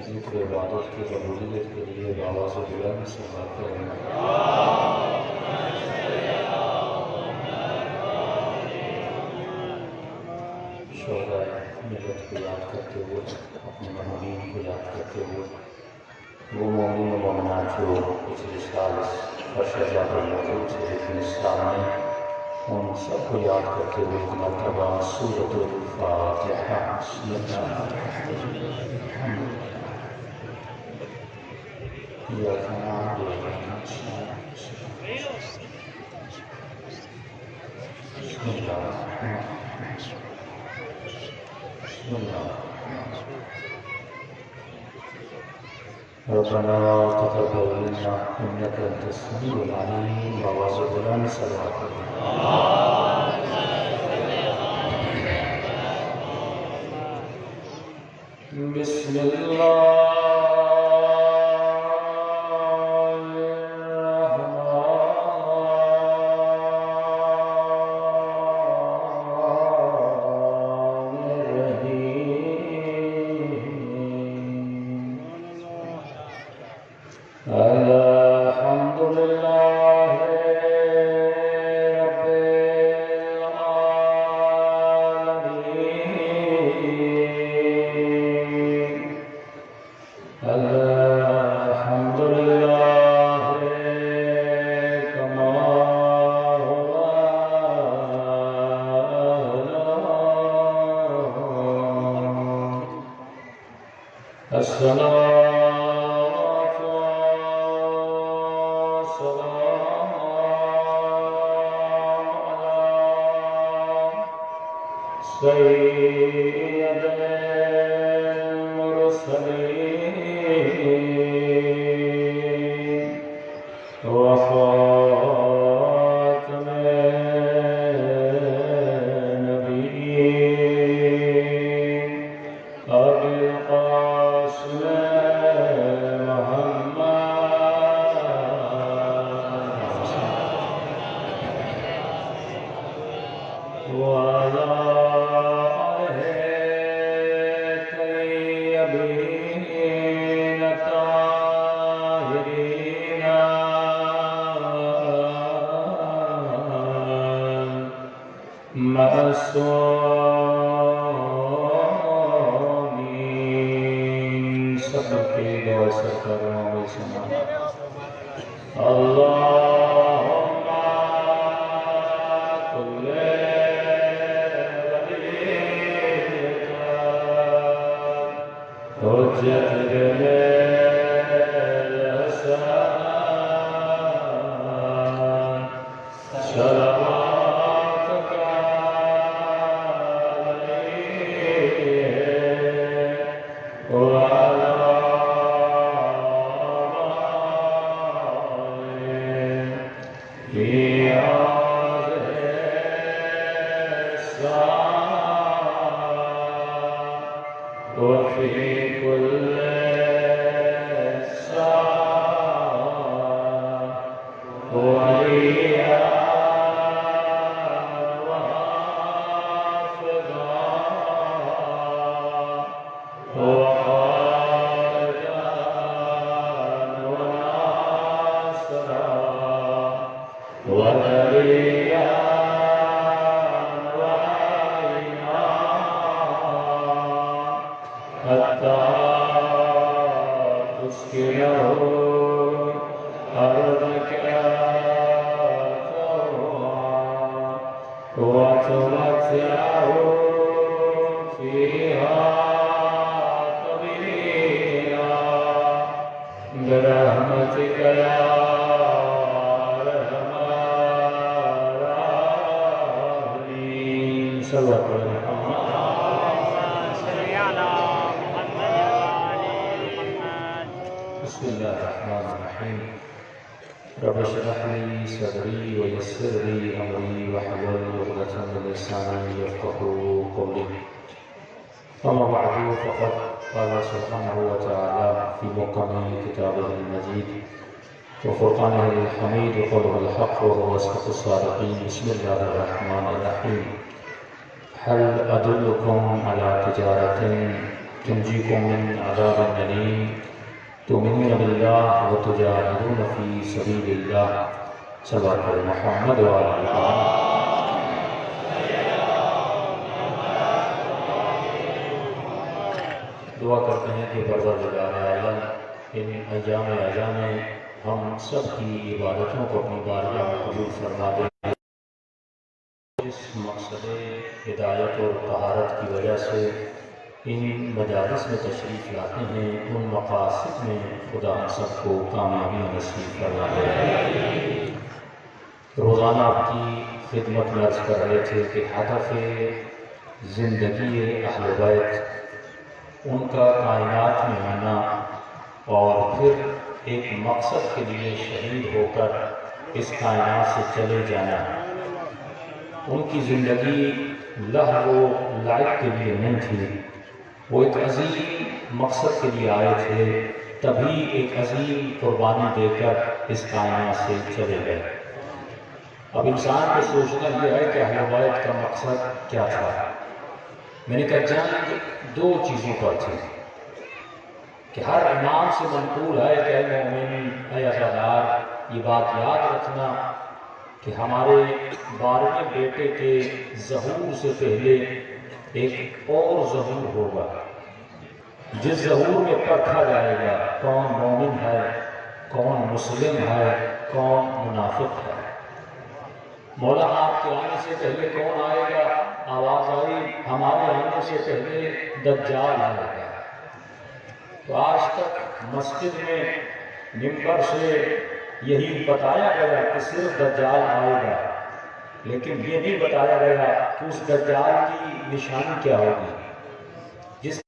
ذکر عبادت کی قبولیت کے لیے بآواز بلند صلوات پڑھیں۔ شہدائے ملت کو یاد کرتے ہوئے، اپنے مرحومین کو یاد کرتے ہوئے، وہ مومن و مومنات جو پچھلے سال اس فرش عذاب پر موجود تھے لیکن اسلام میں، ان سب کو یاد کرتے ہوئے ایک مرتبہ سورۃ الفاتحہ بسم اللہ الرحمن الرحیم إياك نعبد وإياك نستعين بسم الله الرحمن الرحيم بسم الله الرحمن الرحيم ربنا تقبل منا إنك أنت السميع العليم وأعوذ بك من بسم الله رب اشرح لي صدري ويسر لي امري واحلل عقدة من لساني يفقهوا قولي. اما بعد فقد قال سبحانه وتعالى في محكم كتابه المجيد وفرقانه الحميد وقوله الحق وهو أصدق الصادقين. بسم الله الرحمن الرحيم. هل أدلكم على تجارة تنجيكم من عذاب أليم تؤمنون بالله وتجاهدون في سبيل الله. صلى الله على محمد وعلى آله. دعا کرتے ہیں کہ پروردگار عالم ان ایام اعظم میں ہم سب کی عبادتوں کو اپنی بارگاہ میں قبول فرما دے. اس مقصد ہدایت اور طہارت کی وجہ سے ان مجالس میں تشریف لاتے ہیں، ان مقاصد میں خدا ہم سب کو کامیابی نصیب فرما دے. روزانہ آپ کی خدمت میں عرض کر رہے تھے کہ ہدف زندگی اہل بیت ان کا کائنات میں آنا اور پھر ایک مقصد کے لیے شہید ہو کر اس کائنات سے چلے جانا. ان کی زندگی لہو و لعب کے لیے نہیں تھی، وہ ایک عظیم مقصد کے لیے آئے تھے، تبھی ایک عظیم قربانی دے کر اس کائنات سے چلے گئے. اب انسان کو سوچنا یہ ہے کہ اہل بیت کا مقصد کیا تھا. میں نے کہا جنگ دو چیزوں پر تھی کہ ہر امام سے منقول ہے کہ اے مومن اے عزادار یہ بات یاد رکھنا کہ ہمارے 12ویں بیٹے کے ظہور سے پہلے ایک اور ظہور ہوگا جس ظہور میں پرکھا جائے گا کون مومن ہے، کون مسلم ہے، کون منافق ہے. مولا آپ کے آنے سے پہلے کون آئے گا؟ آواز آئی ہمارے آنے سے پہلے دجال آئے گا. تو آج تک مسجد میں منبر سے یہی بتایا گیا کہ صرف دجال آئے گا، لیکن یہ نہیں بتایا گیا کہ اس دجال کی نشانی کیا ہوگی. جس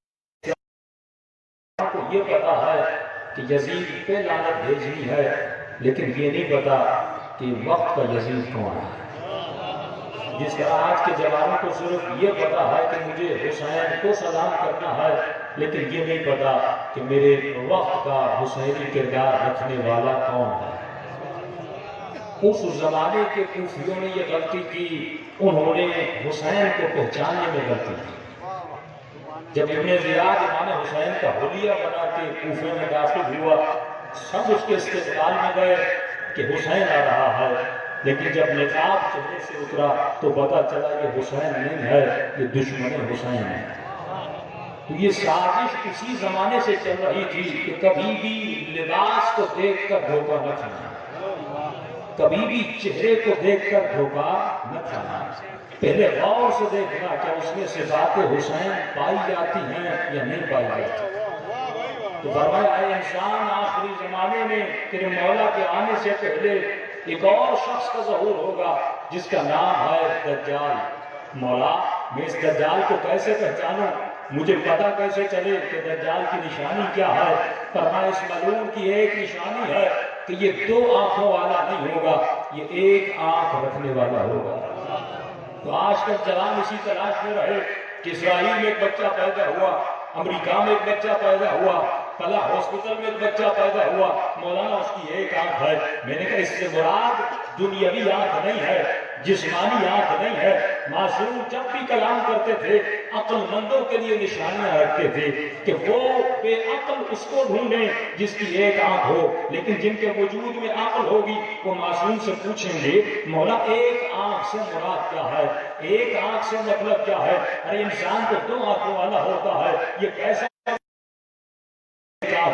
کو یہ پتا ہے کہ یزید پہ لعنت بھیجنی ہے، لیکن یہ نہیں پتا کہ وقت کا یزید کون ہے. جس طرح آج کے جوانوں کو صرف یہ پتا ہے کہ مجھے حسین کو سلام کرنا ہے، لیکن یہ نہیں پتا کہ میرے وقت کا حسینی کردار رکھنے والا کون ہے. اس زمانے کے کوفیوں نے یہ غلطی کی، انہوں نے حسین کو پہچاننے میں غلطی کی. جب ابن زیاد امام حسین کا حلیہ بنا کے کوفے میں داخل ہوا، سب اس کے استقبال میں گئے کہ حسین آ رہا ہے، لیکن جب نقاب چہرے سے اترا تو پتا چلا یہ حسین نہیں ہے، یہ دشمن حسین ہے. تو یہ سازش اسی زمانے سے چل رہی تھی کہ کبھی بھی لباس کو دیکھ کر دھوکہ نہ کھانا، کبھی بھی چہرے کو دیکھ کر دھوکہ نہ کھانا. پہلے غور سے دیکھنا کہ اس میں صفات حسین پائی جاتی ہیں یا نہیں پائی جاتی. تو فرمایا اے انسان آخری زمانے میں تیرے مولا کے آنے سے پہلے ایک اور شخص کا ظہور ہوگا جس کا نام ہے دجال. مولا میں اس دجال کو کیسے پہچانوں، مجھے پتہ کیسے چلے کہ دجال کی نشانی کیا ہے. فرمایا اس ملعون کی ایک نشانی ہے کہ یہ 2 آنکھوں والا نہیں ہوگا، یہ 1 آنکھ رکھنے والا ہوگا. تو آج تک جوان اسی تلاش میں رہے کہ اسرائیل میں ایک بچہ پیدا ہوا، امریکہ میں ایک بچہ پیدا ہوا، فلاں ہاسپٹل میں ایک بچہ پیدا ہوا، مولانا اس کی 1 آنکھ ہے. میں نے کہا اس سے مراد دنیاوی آنکھ نہیں ہے، جسمانی آنکھ نہیں ہے. معصوم جب بھی کلام کرتے تھے عقل مندوں کے لیے نشانیاں رکھتے تھے کہ وہ بے عقل اس کو ڈھونڈیں جس کی 1 آنکھ ہو، لیکن جن کے وجود میں عقل ہوگی وہ معصوم سے پوچھیں گے مولا 1 آنکھ سے مراد کیا ہے، 1 آنکھ سے مطلب کیا ہے. ارے انسان تو 2 آنکھوں والا ہوتا ہے، یہ کیسا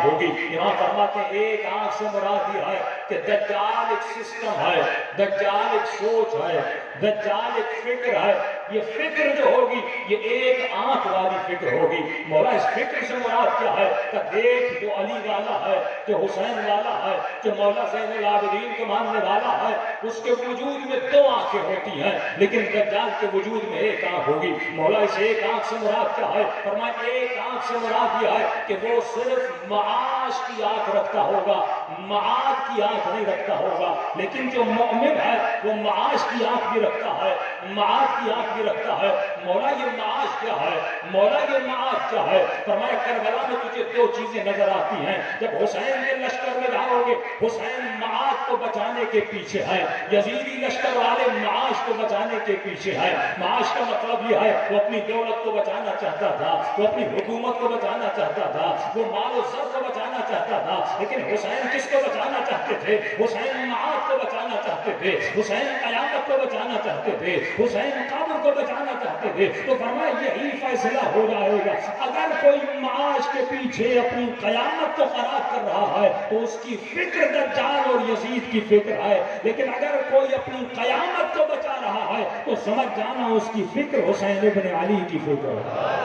ہوگی. یہاں فرماتے ہیں 1 آنکھ سے مراد یہ ہے کہ دجال ایک سسٹم ہے، دجال ایک سوچ ہے، دجال ایک فکر ہے. یہ فکر جو ہوگی یہ 1 آنکھ والی فکر ہوگی. مولا اس فکر سے مراد کیا ہے کہ دیکھ جو علی والا ہے، جو حسین والا ہے، جو مولا زین العابدین کو ماننے والا ہے، اس کے وجود میں 2 آنکھیں ہوتی ہیں، لیکن دجال کے وجود میں 1 آنکھ ہوگی. مولا اس 1 آنکھ سے مراد کیا ہے؟ فرمایا 1 آنکھ سے مراد یہ ہے کہ وہ صرف معاش کی آنکھ رکھتا ہوگا، معاد کی آنکھ نہیں رکھتا ہوگا. لیکن جو مومن ہے وہ معاش کی آنکھ بھی رکھتا ہے، معاد کی آنکھ بھی رکھتا ہے، مولا یہ معاش کیا ہے، مولا یہ معاش کیا ہے؟ فرمایا کربلا میں تجھے دو چیزیں نظر آتی ہیں، جب حسین کے لشکر میں جاؤ گے حسین معاش کو بچانے کے پیچھے ہے، یزیدی لشکر والے معاش کو بچانے کے پیچھے ہے۔ معاش کا مطلب یہ ہے وہ اپنی دولت کو بچانا چاہتا تھا، وہ اپنی حکومت کو بچانا چاہتا تھا، وہ مال و زر کو بچانا چاہتا تھا، لیکن حسین کس کو بچانا چاہتے تھے؟ حسین معاش کو بچانا چاہتے تھے، حسین قیامت کو بچانا چاہتے تھے، حسین قبر کو بچانا چاہتے تھے۔ تو فرمایا یہی فیصلہ ہو جائے گا، اگر کوئی معاش کے پیچھے اپنی قیامت کو خراب کر رہا ہے تو اس کی فکر دجال اور یزید کی فکر ہے، لیکن اگر کوئی اپنی قیامت کو بچا رہا ہے تو سمجھ جانا اس کی فکر حسین ابن علی کی فکر ہے۔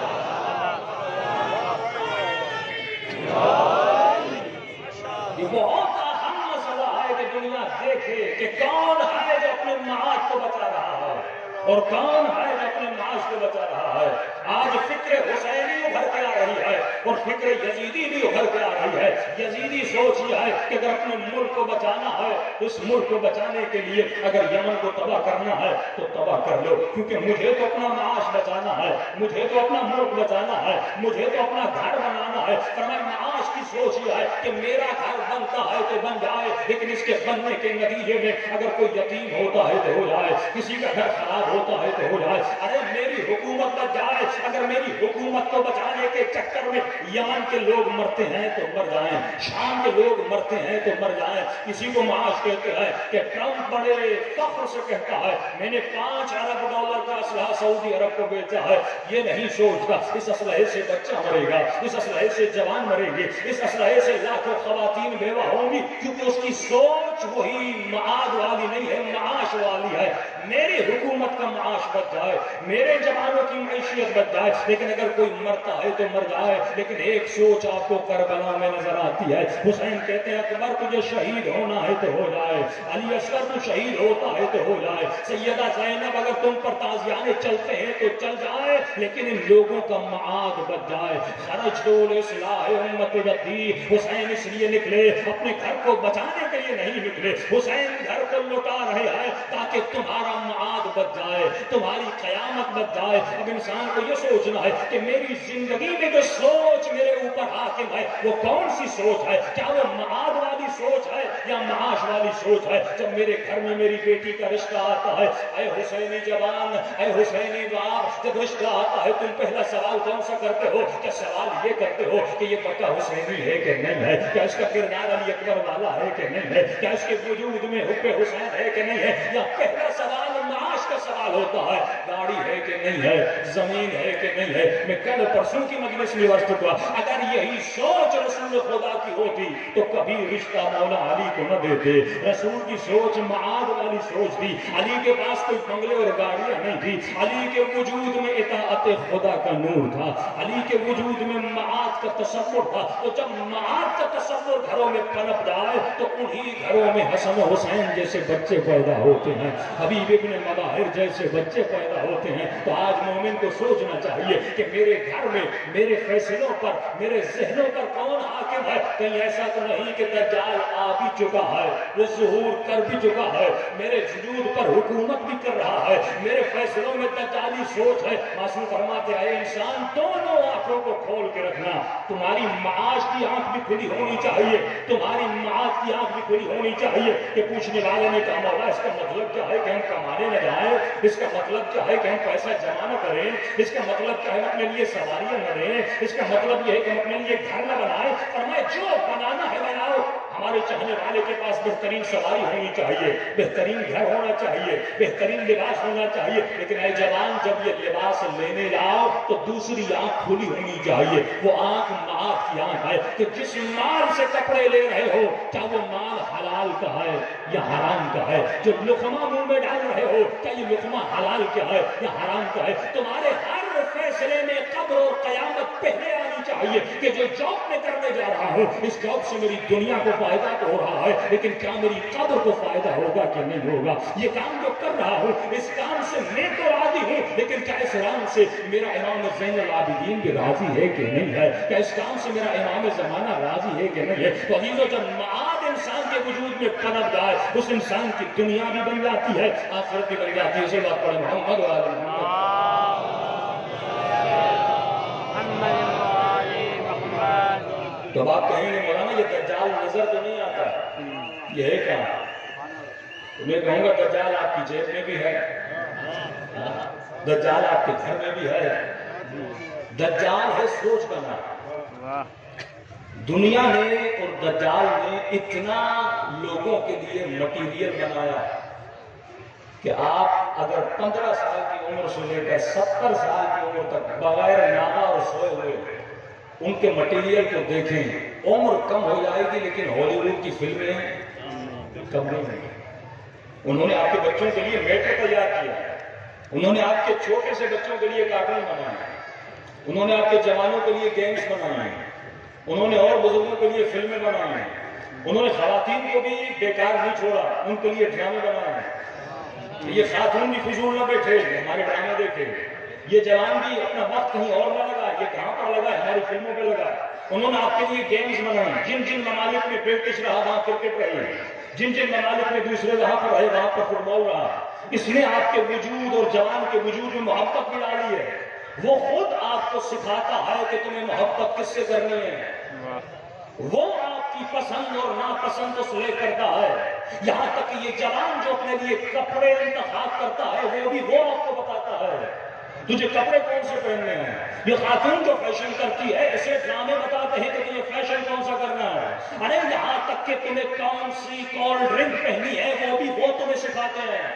یہ بہت اہم مسئلہ ہے کہ دنیا دیکھے کہ کون ہے جو اپنے معاش کو بچا رہا ہے اور کون ہے جو اپنے معاش کو بچا رہا ہے۔ آج فکر حسینی ابھر کے آ رہی ہے اور فکر یزیدی بھی ابھر کے آ رہی ہے۔ یزیدی سوچ یہ ہے کہ اگر اپنے ملک کو بچانا ہے، اس ملک کو بچانے کے لیے اگر یمن کو تباہ کرنا ہے تو تباہ کر لو، کیونکہ مجھے تو اپنا معاش بچانا ہے، مجھے تو اپنا ملک بچانا ہے، مجھے تو اپنا گھر بنانا ہے۔ فرمایا معاش کی سوچ یہ ہے کہ میرا گھر بنتا ہے تو بن جائے، لیکن اس کے بننے کے نتیجے میں اگر کوئی یتیم ہوتا ہے تو ہو جائے، کسی کا گھر خراب ہوتا ہے تو ہو جائے، ارے میری حکومت بچ جائے، اگر میری حکومت کو بچانے کے چکر میں یمن کے لوگ مرتے ہیں تو مر جائیں، شام کے لوگ مرتے ہیں تو مر جائیں۔ اسی کو معاش کہتے ہیں کہ ٹرمپ بڑے فخر سے کہتا ہے میں نے $5 ارب کا اسلحہ سعودی عرب کو بیچا ہے، یہ نہیں سوچتا اس اسلحے سے بچہ مرے گا، اس اسلحے سے جوان مرے گی، اس اسلحے سے لاکھوں خواتین بیوہ ہوں گی، کیونکہ اس کی سوچ وہی معاد والی نہیں ہے، معاش والی ہے۔ میری حکومت کا معاش بچ جائے، میرے جوانوں کی معیشت بچ جائے، لیکن اگر کوئی مرتا ہے تو مر جائے۔ لیکن ایک سوچ آپ کو کربلا میں نظر آتی ہے، حسین کہتے ہیں اکبر تجھے شہید ہونا ہے تو ہو جائے، علی اصغر تو شہید ہوتا ہے تو ہو جائے، سیدہ زینب اگر تم پر تازیانے چلتے ہیں تو چل جائے، لیکن ان لوگوں کا معاد بچ جائے۔ خرج دول اصلاح امت جدی، حسین اس لیے نکلے اپنے گھر کو بچانے کے لیے نہیں نکلے، حسین گھر کو لوٹا رہے ہیں تاکہ تمہارا معاد بچ جائے، تمہاری قیامت بچ جائے۔ اب انسان کو یہ سوچنا ہے کہ میری زندگی میں جو سوچ میرے اوپر حاکم ہے وہ کون سی سوچ ہے؟ کیا وہ معاد والی سوچ ہے یا معاش والی سوچ ہے؟ جب میرے گھر میں میری بیٹی کا رشتہ آتا ہے، اے حسینی جوان، اے حسینی باپ، جب رشتہ آتا ہے تم پہلا سوال کون سا کرتے ہو؟ کیا سوال یہ کرتے ہو کہ یہ بچہ حسینی ہے کہ نہیں ہے؟ کیا اس کا کردار علی اکبر والا ہے کہ نہیں ہے؟ کیا اس کے وجود میں حب حسین ہے کہ نہیں ہے؟ یا پہلا سوال معاش کا سوال ہوتا ہے، گاڑی ہے کہ نہیں ہے، زمین ہے کہ نہیں ہے؟ میں کل پرسوں کی مجلس میں عرض کرتا اگر یہی سوچ رسول خدا کی ہوتی تو کبھی رشتہ مولا علی کو نہ دیتے۔ رسول کی سوچ معاد والی سوچ تھی، علی کے پاس کوئی بنگلے اور گاڑیاں نہیں تھی، علی کے وجود میں اطاعت خدا کا نور تھا، علی کے وجود میں معاد کا تصور تھا۔ تو جب معاد کا تصور گھروں میں پنپ جائے تو انہی گھروں میں حسن و حسین جیسے بچے پیدا ہوتے ہیں، حبیب ابن مظاہر جیسے بچے پیدا ہوتے ہیں۔ تو آج مومن کو سوچنا چاہیے کہ میرے گھر میں میرے فیصلوں پر، میرے ذہنوں پر کون حاکم ہے؟ کہیں ایسا تو نہیں کہ دجال آ بھی چکا ہے، وہ ظہور کر بھی چکا ہے، میرے وجود پر حکومت بھی کر رہا ہے، میرے فیصلوں میں دجالی سوچ ہے۔ معصوم فرماتے ہیں انسان دونوں آنکھوں کو کھول کے رکھنا، تمہاری معاش کی آنکھ بھی کھلی ہونی چاہیے، تمہاری معاش کی آنکھ بھی کھلی ہونی چاہیے۔ کہ پوچھنے والے نے کہا مولا اس کا مطلب کیا ہے کہ ہم کمانے نہ جائیں؟ اس کا مطلب کیا ہے کہ ہم پیسہ جمع نہ کریں؟ اس کا مطلب کیا ہے اپنے لیے سواریاں نہ دیں؟ اس کا مطلب یہ ہے کہ ہم اپنے لیے گھر نہ بنائیں؟ فرمایا جو بنانا ہے بناؤ، ہمارے چاہنے والے کے پاس بہترین سواری ہونی چاہیے، بہترین گھر ہونا چاہیے، بہترین لباس ہونا چاہیے، لیکن اے جوان جب یہ لباس لینے جاؤ تو دوسری آنکھ کھلی ہونی چاہیے۔ وہ آنکھ معاف کی آنکھ ہے کہ جس مال سے کپڑے لے رہے ہو کیا وہ مال حلال کا ہے یا حرام کا ہے؟ جو لقمہ منہ میں ڈال رہے ہو کیا یہ لقمہ حلال کا ہے یا حرام کا ہے؟ تمہارے ہر ہر فیصلے میں قبر اور قیامت پہلے آنی چاہیے کہ جو جاب میں کرنے جا رہا ہوں اس جاب سے میری دنیا کو فائدہ تو ہو رہا ہے لیکن کیا میری قبر کو فائدہ ہوگا کہ نہیں ہوگا. یہ کام جو کر رہا ہوں اس کام سے میں تو راضی ہوں لیکن کیا اس کام سے میرا امام زین العابدین بھی راضی ہے کہ نہیں ہے, کیا اس کام سے میرا امام زمانہ راضی ہے کہ نہیں ہے. تو عزیزو جب معاد انسان کے وجود میں پنپ جائے اس انسان کی دنیا بھی بن جاتی ہے آخرت بھی بن جاتی ہے. اسے بات پڑھے محمد و آل محمد. تو آپ کہیں گے مولانا یہ دجال نظر تو نہیں آتا, یہ ہے کیا؟ تو میں کہوں گا دجال آپ کی جیب میں بھی ہے, دجال آپ کے گھر میں بھی ہے. دجال ہے سوچ کا نام. دنیا نے اور دجال نے اتنا لوگوں کے لیے مٹیریل بنایا کہ آپ اگر 15 سال کی عمر سے لے کر 70 سال کی عمر تک بغیر نہا اور سوئے ہوئے ان کے مٹیریل کو دیکھیں, عمر کم ہو جائے گی لیکن ہالی ووڈ کی فلمیں کم نہیں ہوئی. انہوں نے آپ کے بچوں کے لیے میٹر تیار کیا, انہوں نے آپ کے چھوٹے سے بچوں کے لیے کارٹون بنائے, انہوں نے آپ کے جوانوں کے لیے گیمز بنائے, انہوں نے اور بزرگوں کے لیے فلمیں بنائے, انہوں نے خواتین کو بھی بیکار نہیں چھوڑا, ان کے لیے ڈرامے بنائے. یہ خاتون بھی فضول نہ بیٹھے ہمارے ڈرامے دیکھے, یہ جوان بھی اپنا وقت کہیں اور نہ لگا, یہ کہاں پر لگا, ہماری فلموں پہ لگا. انہوں نے آپ کے لیے گیمز بنائے, جن جن ممالک میں برٹش رہا وہاں کرکٹ رہی, جن جن ممالک میں دوسرے وہاں پر رہے وہاں پر فٹ بال رہا. اس نے آپ کے وجود اور جوان کے وجود میں محبت بھی ڈالی ہے. وہ خود آپ کو سکھاتا ہے کہ تمہیں محبت کس سے کرنی ہے, وہ آپ کی پسند اور ناپسند کو سلے کرتا ہے. یہاں تک کہ یہ جوان جو اپنے لیے کپڑے انتخاب کرتا ہے وہ آپ کو بتاتا ہے تجھے کپڑے کون سے پہننے ہیں. یہ خاتون جو فیشن کرتی ہے اسے ڈرامے بتاتے ہیں کہ تمہیں فیشن کون سا کرنا ہے. ارے یہاں تک کہ تمہیں کون سی کولڈ ڈرنک پہنی ہے وہ تمہیں سکھاتے ہیں.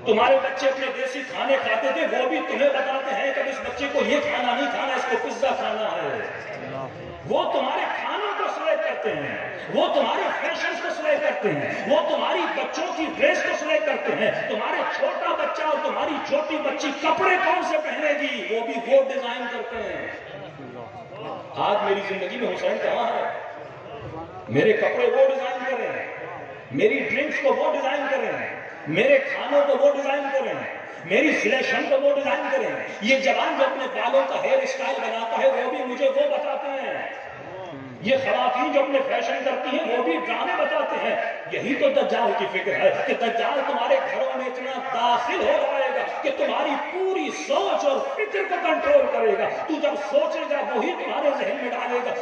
تمہارے بچے اپنے دیسی کھانے کھاتے تھے وہ بھی تمہیں بتاتے ہیں کہ اس بچے کو یہ کھانا نہیں کھانا, اس کو پزا کھانا ہے. وہ تمہارے کھانوں کو سلیکٹ کرتے ہیں, وہ تمہارے فیشن کو سلیکٹ کرتے ہیں, وہ تمہاری بچوں کی ڈریس کو سلیکٹ کرتے ہیں. تمہارے چھوٹا بچہ اور تمہاری چھوٹی بچی کپڑے کون سے پہنے گی وہ ڈیزائن کرتے ہیں. آج میری زندگی میں حسین کہاں ہے, میرے کپڑے وہ ڈیزائن کریں, میری ڈرنکس کو وہ ڈیزائن کریں, میرے کھانوں کو وہ ڈیزائن کریں, میری سلیکشن کو وہ ڈیزائن کریں. یہ جوان جو اپنے بالوں کا ہیئر اسٹائل بناتا ہے وہ بھی مجھے وہ بتاتے ہیں. یہ خواتین جو اپنے فیشن کرتی ہیں وہ بھی ڈرامے بتاتے ہیں. یہی تو دجال کی فکر ہے کہ دجال تمہارے گھروں میں اتنا داخل ہو جائے گا کہ تمہاری پوری سوچ اور فکر کو کنٹرول کرے گا. تو جب سوچے گا وہی تمہارے ذہن میں ڈالے گا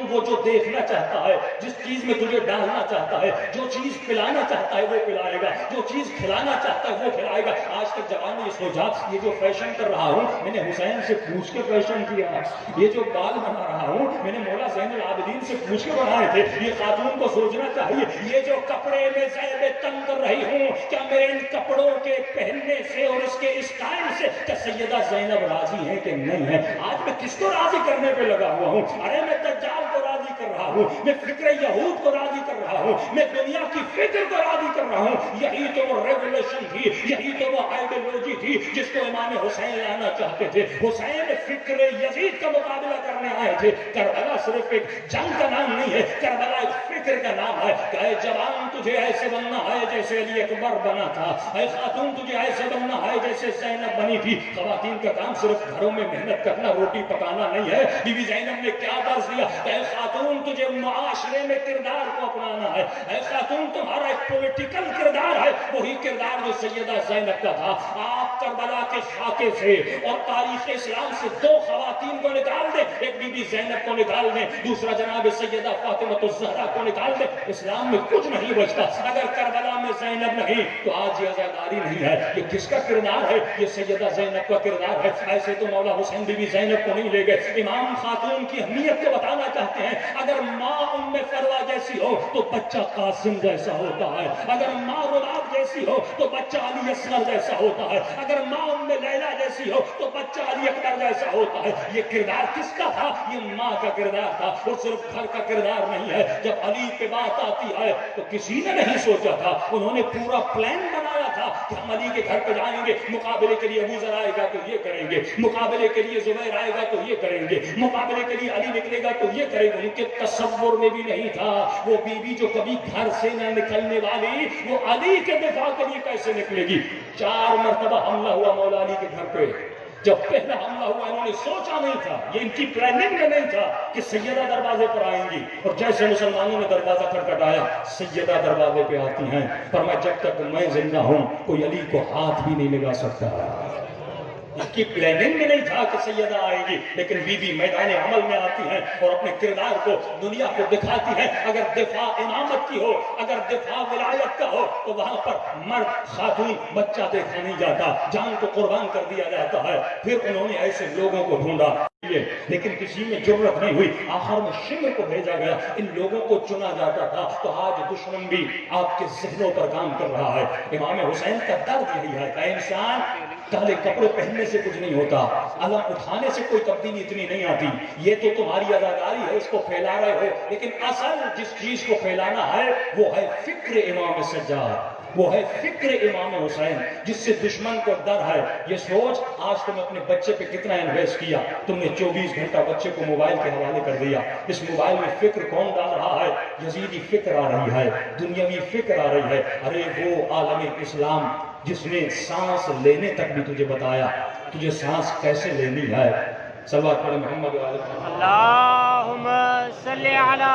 وہ جو دیکھنا چاہتا ہے, جس چیز میں تجھے ڈالنا چاہتا ہے, جو چیز پلانا چاہتا ہے وہ پلائے گا, جو چیز کھلانا چاہتا ہے وہ کھلائے گا. آج تک جوان نے سوچا یہ جو فیشن کر رہا ہوں میں نے حسین سے پوچھ کے فیشن کیا, یہ جو بال بنا رہا ہوں میں نے مولا زین العابدین سے پوچھ کے بنائے تھے. یہ خاتون کو سوچنا چاہیے یہ جو کپڑے میں زیب تن کر رہی ہوں کیا میرے ان کپڑوں کے پہننے سے اور اس کے اسٹائل سے کیا سیدہ زینب راضی ہے کہ نہیں ہے. آج میں کس کو راضی کرنے پہ لگا ہوا ہوں. ارے میں دجال کو راضی کر رہا ہوں, میں فکر یہود کو راضی کر رہا ہوں, میں دنیا کی فکر کو راضی کر رہا ہوں. یہی تو وہ ریولیشن تھی, یہی تو وہ آئیڈیالوجی تھی جس کو امام حسین لانا چاہتے تھے. حسین فکر یزید کا مقابلہ کرنے آئے تھے. کربلا صرف ایک جنگ کا نام نہیں ہے, کربلا ایک فکر کا نام ہے. کہ اے جوان تجھے ایسے بننا ہے جیسے علی اکبر بنا تھا, اے خاتون تجھے ایسے بننا ہے جیسے زینب بنی تھی. خواتین کا کام صرف گھروں میں محنت کرنا روٹی پکانا نہیں ہے. بی بی زینب نے کیا درس دیا, اے خاتون تجھے معاشرے میں کردار کو اپنانا ہے. اے خاتون تمہارا ایک پولیٹیکل کردار ہے, وہی کردار جو سیدہ زینب کا تھا. آپ کربلا کے خاکے سے اور تاریخ اسلام سے دو خواتین کو نکال دیں, ایک بی بی زینب کو نکال دیں, دوسرا جناب سیدہ فاطمہ الزہرا کو نکال دیں, اسلام میں کچھ نہیں بچتا. اگر کربلا میں زینب نہیں تو آج یہ آزاداری نہیں ہے. یہ کس کا کردار ہے؟ یہ سیدہ زینب کا کردار ہے. ایسے تو مولا حسین بی بی زینب کو نہیں لے گئے. امام خاتون کی اہمیت کو بتانا چاہتے ہیں. اگر ماں ام فروا جیسی ہو تو بچہ قاسم جیسا ہوتا ہے, اگر ماں رباب جیسی ہو تو بچہ علی اصغر جیسا ہوتا ہے, اگر ماں ام لیلا جیسی ہو تو بچہ علی اکبر جیسا ہوتا ہے. یہ کردار کس کا تھا؟ یہ ماں کا کردار تھا. وہ صرف گھر کا کردار نہیں ہے. جب علی پہ بات آتی ہے تو کسی نے نہیں سوچا تھا, انہوں نے پورا پلان بنایا تھا کہ ہم علی کے گھر پہ جائیں گے, مقابلے کے لیے ابو ذر آئے گا تو یہ کریں گے, مقابلے کے لیے زبیر آئے گا تو یہ کریں گے, مقابلے کے لیے علی نکلے گا تو یہ کریں گے. ان کے تصور میں بھی نہیں تھا وہ بیوی جو کبھی گھر سے نہ نکلنے والی وہ علی کے دفاع کے لیے کیسے نکلے گی. 4 مرتبہ حملہ ہوا مولا علی کے گھر پہ. جب پہلا حملہ ہوا انہوں نے سوچا نہیں تھا, یہ ان کی پلاننگ میں نہیں تھا کہ سیدہ دروازے پر آئیں گی, اور جیسے مسلمانوں نے دروازہ کھٹکھٹایا سیدہ دروازے پہ آتی ہیں. فرمایا جب تک میں زندہ ہوں کوئی علی کو ہاتھ بھی نہیں لگا سکتا. اس کی پلاننگ میں نہیں تھا کہ سیدہ آئے گی, لیکن بی بی میدان عمل میں آتی ہیں اور اپنے کردار کو دنیا کو دکھاتی ہیں. اگر دفاع امامت کی ہو, اگر دفاع ولایت کا ہو تو وہاں پر مرد خاتون بچہ دیکھا نہیں جاتا, جان کو قربان کر دیا جاتا ہے. پھر انہوں نے ایسے لوگوں کو ڈھونڈا لیکن کسی میں جرت نہیں ہوئی. آخر میں شمر کو بھیجا گیا, ان لوگوں کو چنا جاتا تھا. تو آج دشمن بھی آپ کے ذہنوں پر کام کر رہا ہے. امام حسین کا درد یہی ہے کہ انسان کالے کپڑے پہننے سے کچھ نہیں ہوتا, علم اٹھانے سے کوئی تبدیلی اتنی نہیں آتی. یہ تو تمہاری ازاداری ہے, اس کو پھیلا رہے ہو, لیکن اصل جس چیز کو پھیلانا ہے وہ ہے فکر امام سجاد, وہ ہے فکر امام حسین, جس سے دشمن کو ڈر ہے. یہ سوچ آج تم اپنے بچے پہ کتنا انویسٹ کیا. تم نے 24 گھنٹہ بچے کو موبائل کے حوالے کر دیا. اس موبائل میں فکر کون ڈال رہا ہے؟ یزیدی فکر آ رہی ہے, دنیاوی فکر آ رہی ہے. ارے وہ عالم اسلام جس نے سانس لینے تک بھی تجھے بتایا تجھے سانس کیسے لینی ہے. صلوات پڑھیں محمد و آل محمد. اللہم صلی علی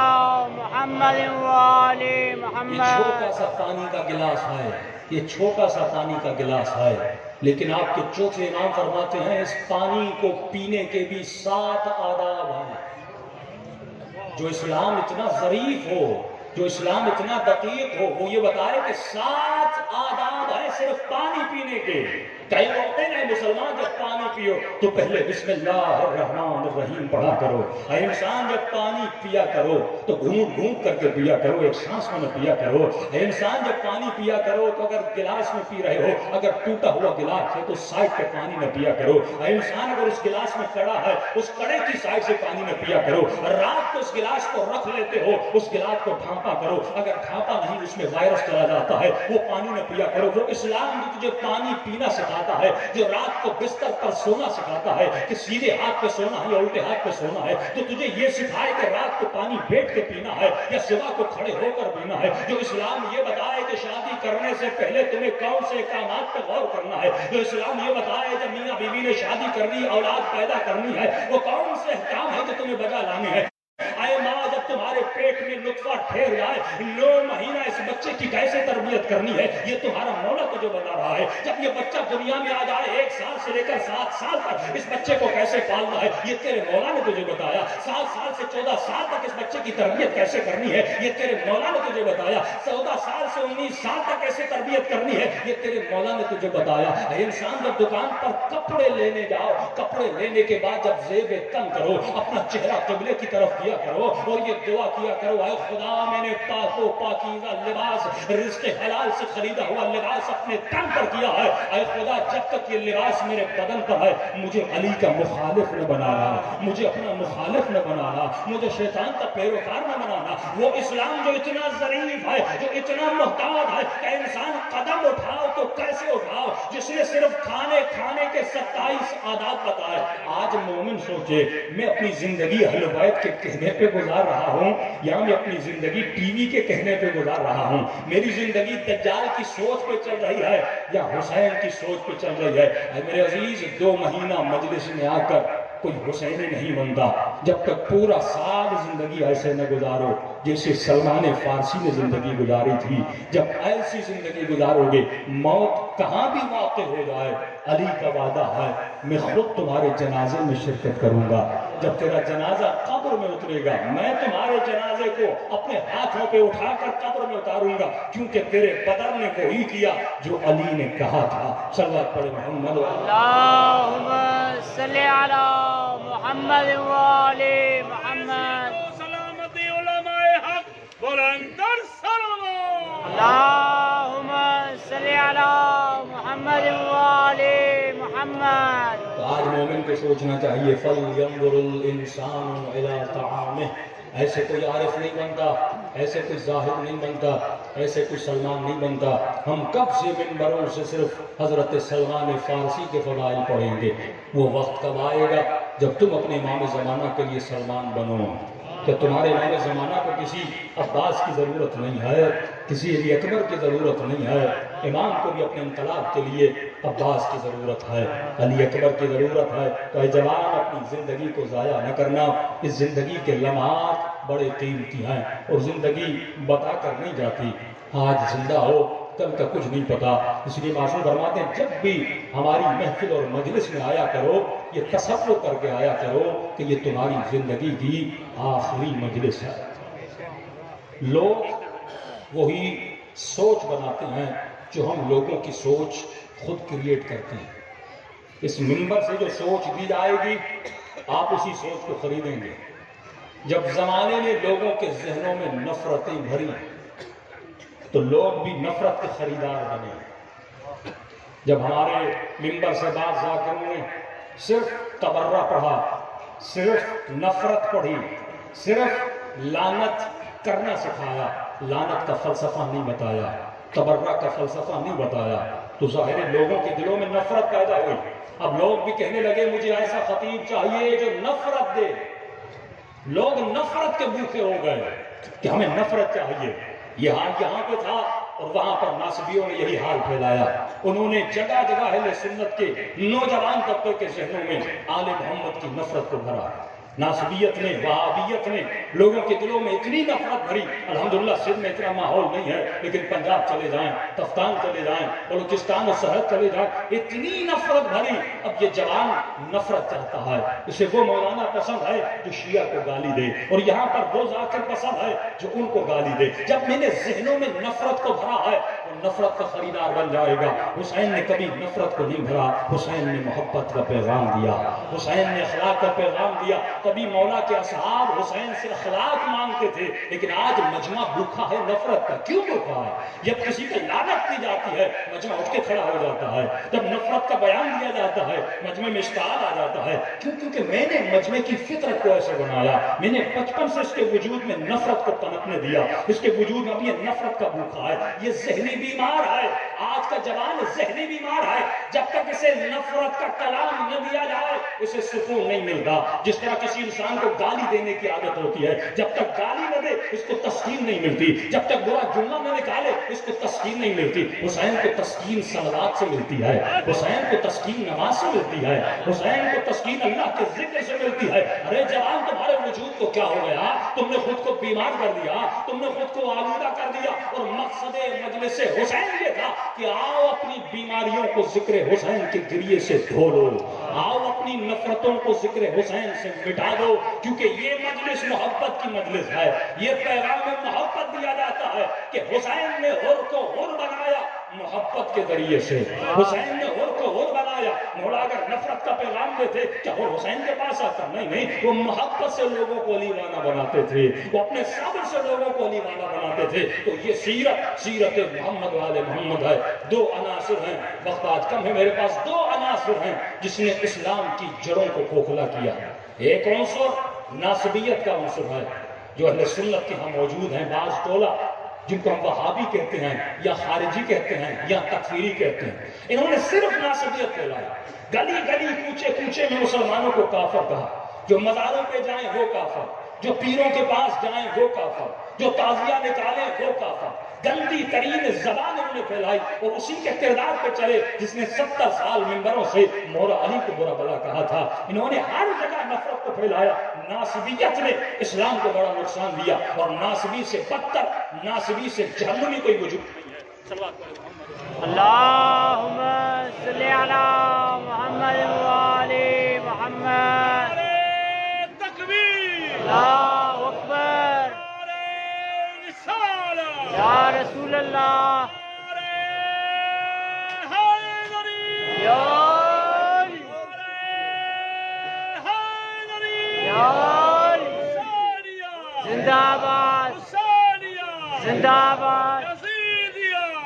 محمد و آل محمد. یہ چھوٹا سا پانی کا گلاس ہے, یہ چھوٹا سا پانی کا گلاس ہے, لیکن آپ کے چوتھے امام فرماتے ہیں اس پانی کو پینے کے بھی 7 آداب ہیں. جو اسلام اتنا ظریف ہو, جو اسلام اتنا دقیق ہو, وہ یہ بتائے کہ 7 آداب ہیں صرف پانی پینے کے. کئی ہوتے ہیں مسلمان جب پانی پیو تو پہلے بسم اللہ الرحمن الرحیم پڑھا کرو. اے انسان جب پانی پیا کرو تو گھونٹ گھونٹ کر کے پیا کرو, ایک سانس میں پیا کرو. اے انسان جب پانی پیا کرو تو اگر گلاس میں پی رہے ہو, اگر ٹوٹا ہوا گلاس ہے تو سائڈ پہ پانی نہ پیا کرو. اے انسان اگر اس گلاس میں کڑا ہے اس کڑے کی سائڈ سے پانی نہ پیا کرو. رات کو اس گلاس کو رکھ لیتے ہو, اس گلاس کو ڈھانپا کرو, اگر ڈھانپا نہیں اس میں وائرس چلا جاتا ہے وہ پانی نہ پیا کرو. وہ اسلام جو تجھے پانی پینا سکھاتا ہے, جو رات کو بستر پر سونا سکھاتا ہے کہ سیدھے ہاتھ پہ سونا ہے یا الٹے ہاتھ پہ سونا ہے, تو تجھے یہ سکھائے کہ رات کو پانی بیٹھ کے پینا ہے یا صبح کو کھڑے ہو کر پینا ہے. جو اسلام یہ بتائے کہ شادی کرنے سے پہلے تمہیں کون سے احکامات پر غور کرنا ہے. جو اسلام یہ بتائے جب میاں بیوی نے شادی کرنی, اولاد پیدا کرنی ہے, وہ کون سے احکام ہے جو تمہیں بجا لانے ہیں. اے ماں جب تمہارے پیٹ میں نطفہ ٹھہر جائے 9 مہینہ اس بچے کی کیسے تربیت کرنی ہے یہ تمہارا مولا تجھے بتا رہا ہے. جب یہ بچہ دنیا میں آ جائے 1 سال سے لے کر 7 سال تک اس بچے کو کیسے پالنا ہے یہ تیرے مولا نے تجھے بتایا. 7 سال سے 14 سال تک اس بچے کی تربیت کیسے کرنی ہے یہ تیرے مولا نے تجھے بتایا. 14 سال سے 19 سال تک کیسے تربیت کرنی ہے یہ تیرے مولا نے تجھے بتایا. اے انسان جب دکان پر کپڑے لینے جاؤ, کپڑے لینے کے بعد جب زیب تن کرو اپنا چہرہ قبلے کی طرف کیا کرو اور یہ دعا کیا کرو, اے خدا میں نے پاک و پاکیزہ لباس رزق حلال سے خریدا ہوا لباس اپنے تن پر کیا ہے. اے خدا جب تک یہ لباس میرے بدن پر ہے مجھے علی کا مخالف نہ بنانا, مجھے اپنا مخالف نہ بنانا, مجھے شیطان کا پیروکار نہ بنانا. وہ اسلام جو اتنا ظریف ہے, جو اتنا محتاط ہے کہ انسان قدم اٹھاؤ تو کیسے اٹھاؤ, جس نے صرف کھانے کے 27 آداب بتائے. آج مومن سوچے میں اپنی زندگی اہل بیت کے کہنے پہ گزار رہا ہوں یا میں اپنی زندگی ٹی وی کے کہنے پہ گزار رہا ہوں. میری زندگی دجال کی سوچ پہ چل رہی ہے یا حسین کی سوچ پہ چل رہی ہے. اے میرے عزیز 2 مہینہ مجلس میں آ کر کوئی حسینی نہیں بنتا جب تک پورا سال زندگی ایسے نہ گزارو جیسے سلمان فارسی نے زندگی گزاری تھی. جب ایسی زندگی گزارو گے موت کہاں بھی واقع ہو جائے علی کا وعدہ ہے میں خود تمہارے جنازے میں شرکت کروں گا. جب تیرا جنازہ قبر میں اترے گا میں تمہارے جنازے کو اپنے ہاتھوں پہ اٹھا کر قبر میں اتاروں گا, کیونکہ تیرے بدر نے وہی کیا جو علی نے کہا تھا. صلوات پڑھیں محمد. اللہم صلی علی محمد و آل محمد. سلامتی علماء حق بلندر سلام. اللہم صلی علی محمد و آل محمد. تو آج مومن کو سوچنا چاہیے فَلْيَنْظُرِ الْإِنسَانُ إِلَىٰ طَعَامِهِ, ایسے کوئی عارف نہیں بنتا، ایسے کوئی زاہد نہیں بنتا، ایسے کوئی سلمان نہیں بنتا۔ ہم کب سے منبروں سے صرف حضرت سلمان فارسی کے فضائل پڑھیں گے؟ وہ وقت کب آئے گا جب تم اپنے امام زمانہ کے لیے سلمان بنو؟ کہ تمہارے امام زمانہ کو کسی عباس کی ضرورت نہیں ہے، کسی علی اکبر کی ضرورت نہیں ہے، امام کو بھی اپنے انقلاب کے لیے عباس کی ضرورت ہے، علی اکبر کی ضرورت ہے۔ تو اے جوان، اپنی زندگی کو ضائع نہ کرنا، اس زندگی کے لمحات بڑے قیمتی ہیں اور زندگی بتا کر نہیں جاتی۔ آج زندہ ہو، کل کا کچھ نہیں پتا، اس لیے معصوم فرماتے ہیں جب بھی ہماری محفل اور مجلس میں آیا کرو، یہ تصور کر کے آیا کرو کہ یہ تمہاری زندگی کی آخری مجلس ہے۔ لوگ وہی سوچ بناتے ہیں جو ہم لوگوں کی سوچ خود کریٹ کرتے ہیں۔ اس منبر سے جو سوچ دی جائے گی، آپ اسی سوچ کو خریدیں گے۔ جب زمانے میں لوگوں کے ذہنوں میں نفرتیں بھری تو لوگ بھی نفرت کے خریدار بنے۔ جب ہمارے منبر سے بعض ذاکروں نے صرف تبرہ پڑھا، صرف نفرت پڑھی، صرف لعنت کرنا سکھایا، لعنت کا فلسفہ نہیں بتایا، تبرہ کا فلسفہ نہیں بتایا، تو ظاہر ہے لوگوں کے دلوں میں نفرت پیدا ہوئی۔ اب لوگ بھی کہنے لگے مجھے ایسا خطیب چاہیے جو نفرت دے۔ لوگ نفرت کے بھوکے ہو گئے کہ ہمیں نفرت چاہیے۔ یہاں پہ تھا اور وہاں پر ناصبیوں نے یہی حال پھیلایا۔ انہوں نے جگہ جگہ اہل سنت کے نوجوان طبقے کے ذہنوں میں آل محمد کی نفرت کو بھرا۔ ناصبیت نے، وہابیت نے لوگوں کے دلوں میں اتنی نفرت بھری۔ الحمدللہ سندھ میں اتنا ماحول نہیں ہے، لیکن پنجاب چلے جائیں، تفتان چلے جائیں، بلوچستان و سرحد چلے جائیں، اتنی نفرت بھری۔ اب یہ جوان نفرت چاہتا ہے، اسے وہ مولانا پسند ہے جو شیعہ کو گالی دے، اور یہاں پر وہ ذاکر پسند ہے جو ان کو گالی دے۔ جب میں نے ذہنوں میں نفرت کو بھرا ہے، وہ نفرت کا خریدار بن جائے گا۔ حسین نے کبھی نفرت کو نہیں بھرا، حسین نے محبت کا پیغام دیا، حسین نے اخلاق کا پیغام دیا۔ کبھی مولا کے اصحاب حسین سے اخلاق مانگتے تھے، لیکن آج مجمع بھوکا ہے نفرت کا۔ کیوں بھوکا ہے؟ جب کسی پہ لعنت دی جاتی ہے، مجمع اٹھ کے کھڑا ہو جاتا ہے۔ جب نفرت کا بیان دیا جاتا ہے، مجمع میں اشتعال آ جاتا ہے۔ کیونکہ میں نے مجمع کی فطرت کو ایسے بنایا، میں نے بچپن سے اس کے وجود میں نفرت کو پنپنے دیا، اس کے وجود میں اب یہ نفرت کا بھوکا ہے، یہ ذہنی بیمار ہے۔ آج کا جوان ذہنی بیمار ہے۔ جب تک اسے نفرت کا کلام نہ دیا جائے، اسے سکون نہیں ملتا۔ جس طرح کسی انسان کو گالی دینے کی عادت ہوتی ہے، جب تک گالی نہ دے اس کو تسکین نہیں ملتی، جب تک برا جملہ نہ نکالے اس کو تسکین نہیں ملتی۔ حسین کو تسکین صلوات سے ملتی ہے، حسین کو تسکین نماز سے ملتی ہے، حسین کو تسکین اللہ کے ذکر سے ملتی ہے۔ ارے جوان، تمہارے وجود کو کیا ہو گیا؟ تم نے خود کو بیمار کر دیا، تم نے خود کو آلودہ کر دیا، اور مقصد مجلس حسین یہ تھا کہ آؤ اپنی بیماریوں کو ذکر حسین کے گریے سے دھو لو، آؤ اپنی نفرتوں کو ذکر حسین سے مٹا دو، کیونکہ یہ مجلس محبت کی مجلس ہے۔ یہ پیغام محبت دیا جاتا ہے کہ حسین نے حر کو حر بنایا محبت کے ذریعے سے، حسین نے حر کو حر بنایا۔ مولا اگر نفرت کا پیغام دیتے کیا وہ حسین کے پاس آتا؟ نہیں، وہ محبت سے لوگوں کو علی والا بناتے تھے، وہ اپنے صبر سے لوگوں کو علی والا بناتے تھے۔ تو یہ سیرت محمد والے محمد ہے۔ دو عناصر ہیں، وقت آج کم ہے میرے پاس، دو عناصر ہیں جس نے اسلام کی جڑوں کو کھوکھلا کیا۔ ایک عنصر ناصبیت کا عنصر ہے جو اہل سنت کے ہاں موجود ہیں۔ بعض ٹولہ جن کو ہم وہابی کہتے ہیں یا خارجی کہتے ہیں یا تکفیری کہتے ہیں، انہوں نے صرف ناصبیت پھیلائی، گلی گلی کوچے کوچے میں مسلمانوں کو کافر کہا۔ جو مزاروں پہ جائیں وہ کافر، جو پیروں کے پاس جائیں وہ کافر، جو تعزیہ نکالیں وہ کافر۔ گندی ترین زبان انہوں نے پھیلائی اور اسی کے کردار پہ چلے جس نے 70 سال منبروں سے مولا علی کو برا بلا کہا تھا۔ انہوں نے ہر جگہ نفرت کو پھیلایا۔ ناصبیت نے اسلام کو بڑا نقصان دیا، اور ناصبی سے بدتر، ناصبی سے جہنمی کوئی وجود نہیں ہے۔ صلوات پڑھیں محمد۔ اللہم صلی علی محمد وآل محمد۔ تکبیر، اللہ اکبر، یا رسول اللہ، یا علی، یا علی، زندہ آباد، زندہ آباد،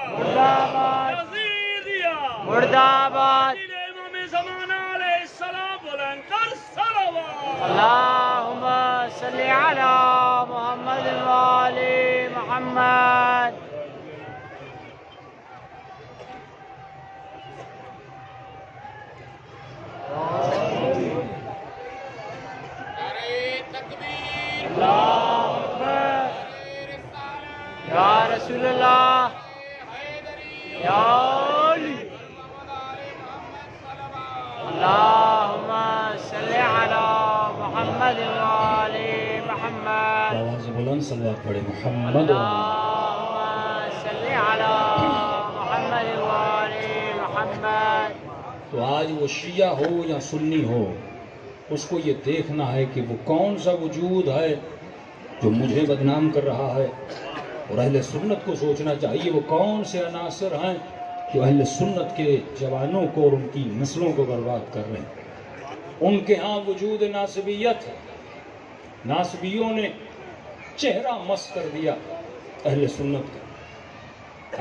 مردہ آباد، مردہ آباد۔ امام زمانہ علیہ السلام بلند تر صلوات۔ اللہم صل على محمد وآل محمد. اللہ اکبر. یا رسول اللہ. یا علی. اللہم صل علی محمد وآل محمد. آواز بلند صلوات پڑھے محمد. اللہم صل علی محمد وآل محمد. تو آج وہ شیعہ ہو یا سنی ہو، اس کو یہ دیکھنا ہے کہ وہ کون سا وجود ہے جو مجھے بدنام کر رہا ہے، اور اہل سنت کو سوچنا چاہیے وہ کون سے عناصر ہیں جو اہل سنت کے جوانوں کو اور ان کی نسلوں کو برباد کر رہے ہیں. ان کے ہاں وجود ناصبیت ہے. ناصبیوں نے چہرہ مس کر دیا اہل سنت کا.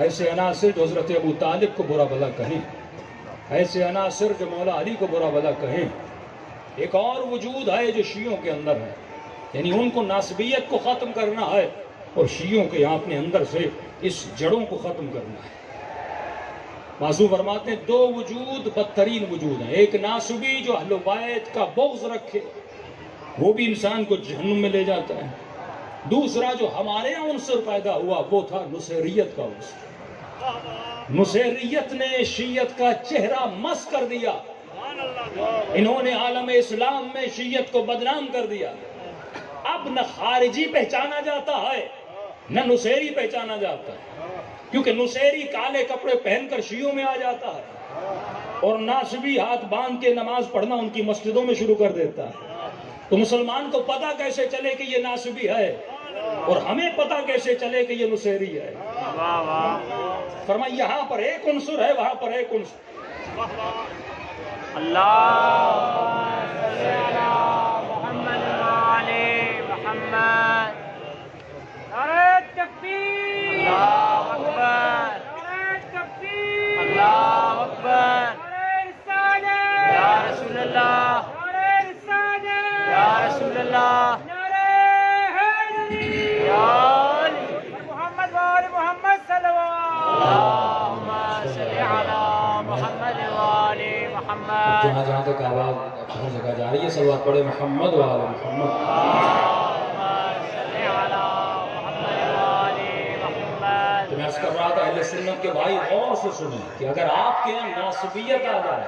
ایسے عناصر جو حضرت ابو طالب کو برا بھلا کہیں، ایسے عناصر جو مولا علی کو برا بھلا کہیں. ایک اور وجود ہے جو شیعوں کے اندر ہے، یعنی ان کو ناصبیت کو ختم کرنا ہے اور شیعوں کے یہاں اپنے اندر سے اس جڑوں کو ختم کرنا ہے. معصوم فرماتے ہیں دو وجود بدترین وجود ہیں. ایک ناصبی جو اہل بیت کا بغض رکھے، وہ بھی انسان کو جہنم میں لے جاتا ہے. دوسرا جو ہمارے یہاں عنصر پیدا ہوا وہ تھا نصیریت کا عنصر. نصیریت نے شیعت کا چہرہ مس کر دیا. انہوں نے عالم اسلام میں شیعت کو بدنام کر دیا. اب نہ خارجی پہچانا جاتا ہے نہ نصیری پہچانا جاتا ہے، کیونکہ نصیری کالے کپڑے پہن کر شیعوں میں آ جاتا ہے اور ناصبی ہاتھ باندھ کے نماز پڑھنا ان کی مسجدوں میں شروع کر دیتا ہے. تو مسلمان کو پتہ کیسے چلے کہ یہ ناصبی ہے اور ہمیں پتہ کیسے چلے کہ یہ نصیری ہے؟ فرمایا یہاں پر ایک عنصر ہے، وہاں پر ایک عنصر. اللہم صل علی محمد وآل محمد. نعرہ تکبیر. اللہ اکبر. نعرہ تکبیر. اللہ اکبر. نعرہ رسالت. یا رسول اللہ. نعرہ رسالت. یا رسول اللہ. نعرہ حیدری. یا علی. محمد وآل محمد صلوات. اللہم صل علی محمد وآل محمد. جہاں جہاں تک آواز ہر جگہ جا رہی ہے صلوات پڑھے محمد وآل محمد. تو میں عرض کر رہا تھا اہل سنت کے بھائی غور سے سنیں کہ اگر آپ کے یہاں ناصبیت آ جائے،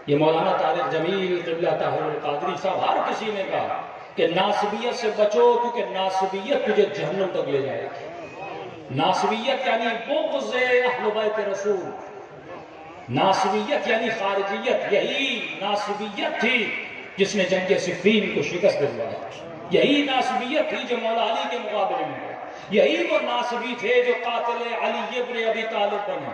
یہ مولانا طارق جمیل قبلہ طاہر القادری صاحب ہر کسی نے کہا کہ ناصبیت سے بچو کیونکہ ناصبیت تجھے جہنم تک لے جائے گی. ناصبیت یعنی بغض اہل بیت رسول، ناصبیت یعنی خارجیت. یہی ناصبیت تھی جس نے جنگ صفین کو شکست دلوایا. یہی ناصبیت تھی جو مولا علی کے مقابلے میں. یہی وہ ناصبی تھے جو قاتل علی ابن ابی طالب بنے.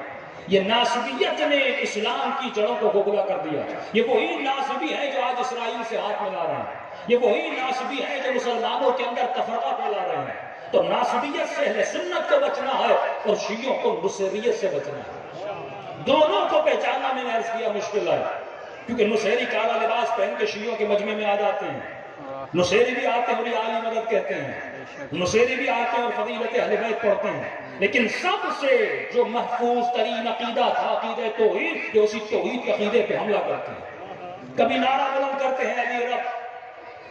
یہ ناصبیت نے اسلام کی جڑوں کو گوگلا کر دیا. یہ وہی ناصبی ہے جو آج اسرائیل سے ہاتھ ملا رہے ہیں. یہ وہی ناصبی ہے جو مسلمانوں کے اندر تفرقہ پھیلا رہے ہیں. تو ناصبیت سے اہل سنت کو بچنا ہے اور شیعوں کو نصیریت سے بچنا ہے. دونوں کو پہچاننا میں نے عرض کیا مشکل ہے، کیونکہ نصیری کالا لباس پہن کے شیعوں کے مجمع میں آ جاتے ہیں. نصیری بھی آتے ہیں اور یہ عالی مدد کہتے ہیں. نصیری بھی آتے ہیں اور فضیلت اہل بیت پڑھتے ہیں. لیکن سب سے جو محفوظ ترین عقیدہ تھا عقیدہ توحید، جو اسی توحید کے عقیدے پہ حملہ کرتے ہیں. کبھی نعرہ بلند کرتے ہیں علی رب،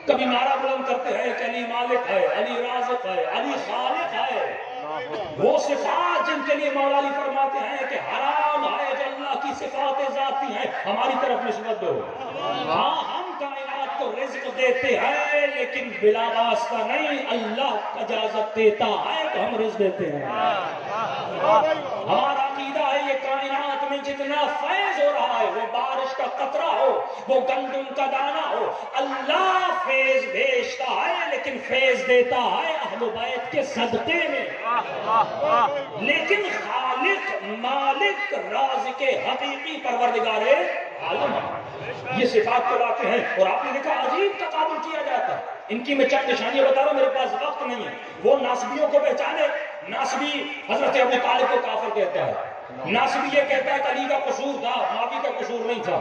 کبھی نعرہ بلند کرتے ہیں کہ علی مالک ہے، علی رازق ہے، علی خالق ہے. وہ صفات جن کے لیے مولا علی فرماتے ہیں کہ حرام ہے جو اللہ کی صفات ذاتی ہیں ہماری طرف نسبت دو. ہاں ہم کائنات کو رزق دیتے ہیں لیکن بلا واسطہ نہیں، اللہ اجازت دیتا ہے تو ہم رزق دیتے ہیں. ہمارا عقیدہ ہے یہ کائنات میں جتنا فیض ہو رہا ہے، وہ بارش کا قطرہ ہو، وہ گندم کا دانہ ہو، اللہ فیض بھیجتا ہے لیکن فیض دیتا ہے اہل بیت کے صدقے میں. لیکن خالق مالک رازق حقیقی پروردگار عالم یہ صفات کو لاتے ہیں. اور آپ نے دیکھا عجیب تقابل کیا جاتا ہے. ان کی میں چند نشانیاں بتا رہا ہوں، میرے پاس وقت نہیں ہے. وہ ناصبیوں کو پہچانے. ناصبی حضرت ابو طالب کو کافر کہتا ہے. ناصبی یہ کہتا ہے کہ علی کا قصور تھا، معاویہ کا قصور نہیں تھا.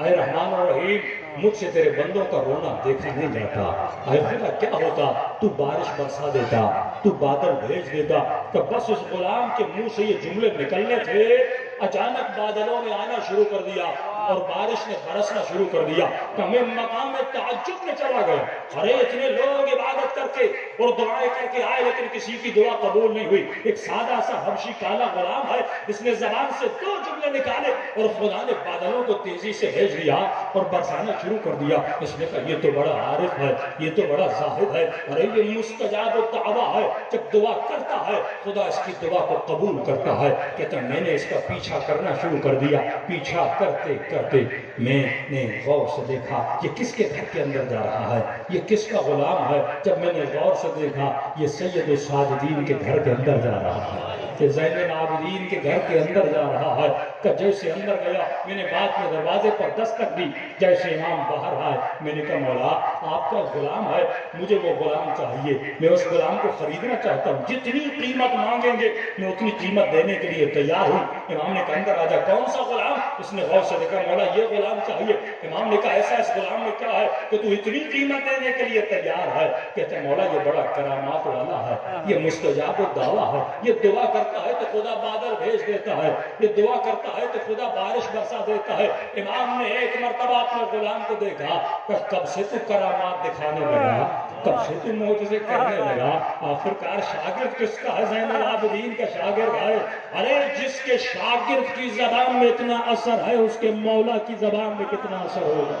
اے رحمان الرحیم مجھ سے تیرے بندوں کا رونا دیکھا نہیں جاتا، اے خدا کیا ہوتا تو بارش برسا دیتا، تو بادل بھیج دیتا، کہ بس اس غلام کے منہ سے یہ جملے نکلنے تھے، اچانک بادلوں نے آنا شروع کر دیا اور بارش نے برسنا شروع کر دیا کہ میں مقام تعجب میں چلا گیا. ارے اتنے لوگ عبادت کر کے اور دعائیں کر کے آئے لیکن کسی کی دعا قبول نہیں ہوئی. ایک سادہ سا حبشی کالا غلام ہے، اس نے زبان سے 2 جملے نکالے اور خدا نے بادلوں کو تیزی سے بھیج دیا اور برسانا شروع کر دیا. اس نے کہا یہ تو بڑا عارف ہے، یہ تو بڑا زاہد ہے، ارے یہ مستجاب الدعویٰ ہے، جب دعا کرتا ہے خدا اس کی دعا کو قبول کرتا ہے. کہتا میں نے اس کا پیچھا کرنا شروع کر دیا. پیچھا کرتے کرتے میں نے غور سے دیکھا یہ کس کے گھر کے اندر جا رہا ہے، یہ کس کا غلام ہے. جب میں نے غور سے دیکھا یہ سید الساجدین کے گھر کے اندر جا رہا ہے، کہ زین العابدین کے گھر کے اندر جا رہا ہے. کہ جیسے اندر گیا میں نے بعد میں دروازے پر دستک دی، جیسے امام باہر آئے میں نے کہا مولا آپ کا غلام ہے، مجھے وہ غلام چاہیے، میں اس غلام کو خریدنا چاہتا ہوں، جتنی قیمت مانگیں گے میں اتنی قیمت دینے کے لیے تیار ہوں. امام نے کہا اندر آ جا. کون سا غلام؟ اس نے غور سے دیکھا مولا یہ غلام چاہیے. امام نے کہا ایسا اس غلام میں کیا ہے کہ تو اتنی قیمت دینے کے لیے تیار ہے؟ کہتے ہیں مولا یہ بڑا کرامات والا ہے، یہ مستجاب الدعویٰ ہے، یہ دعا کرتا ہے تو خدا بادل بھیج دیتا ہے، یہ دعا کرتا ہے تو خدا بارش برسا دیتا ہے. امام نے ایک مرتبہ اپنے غلام کو دیکھا کہ کب سے تو کرامات دکھانے لگا، کب سے تو معجزے کرنے لگا، آخرکار شاگرد کس کا ہے؟ زین العابدین کا شاگرد ہے. ارے جس کے شاگرد کی زبان میں اتنا اثر ہے اس کے مولا کی زبان میں کتنا اثر ہوگا.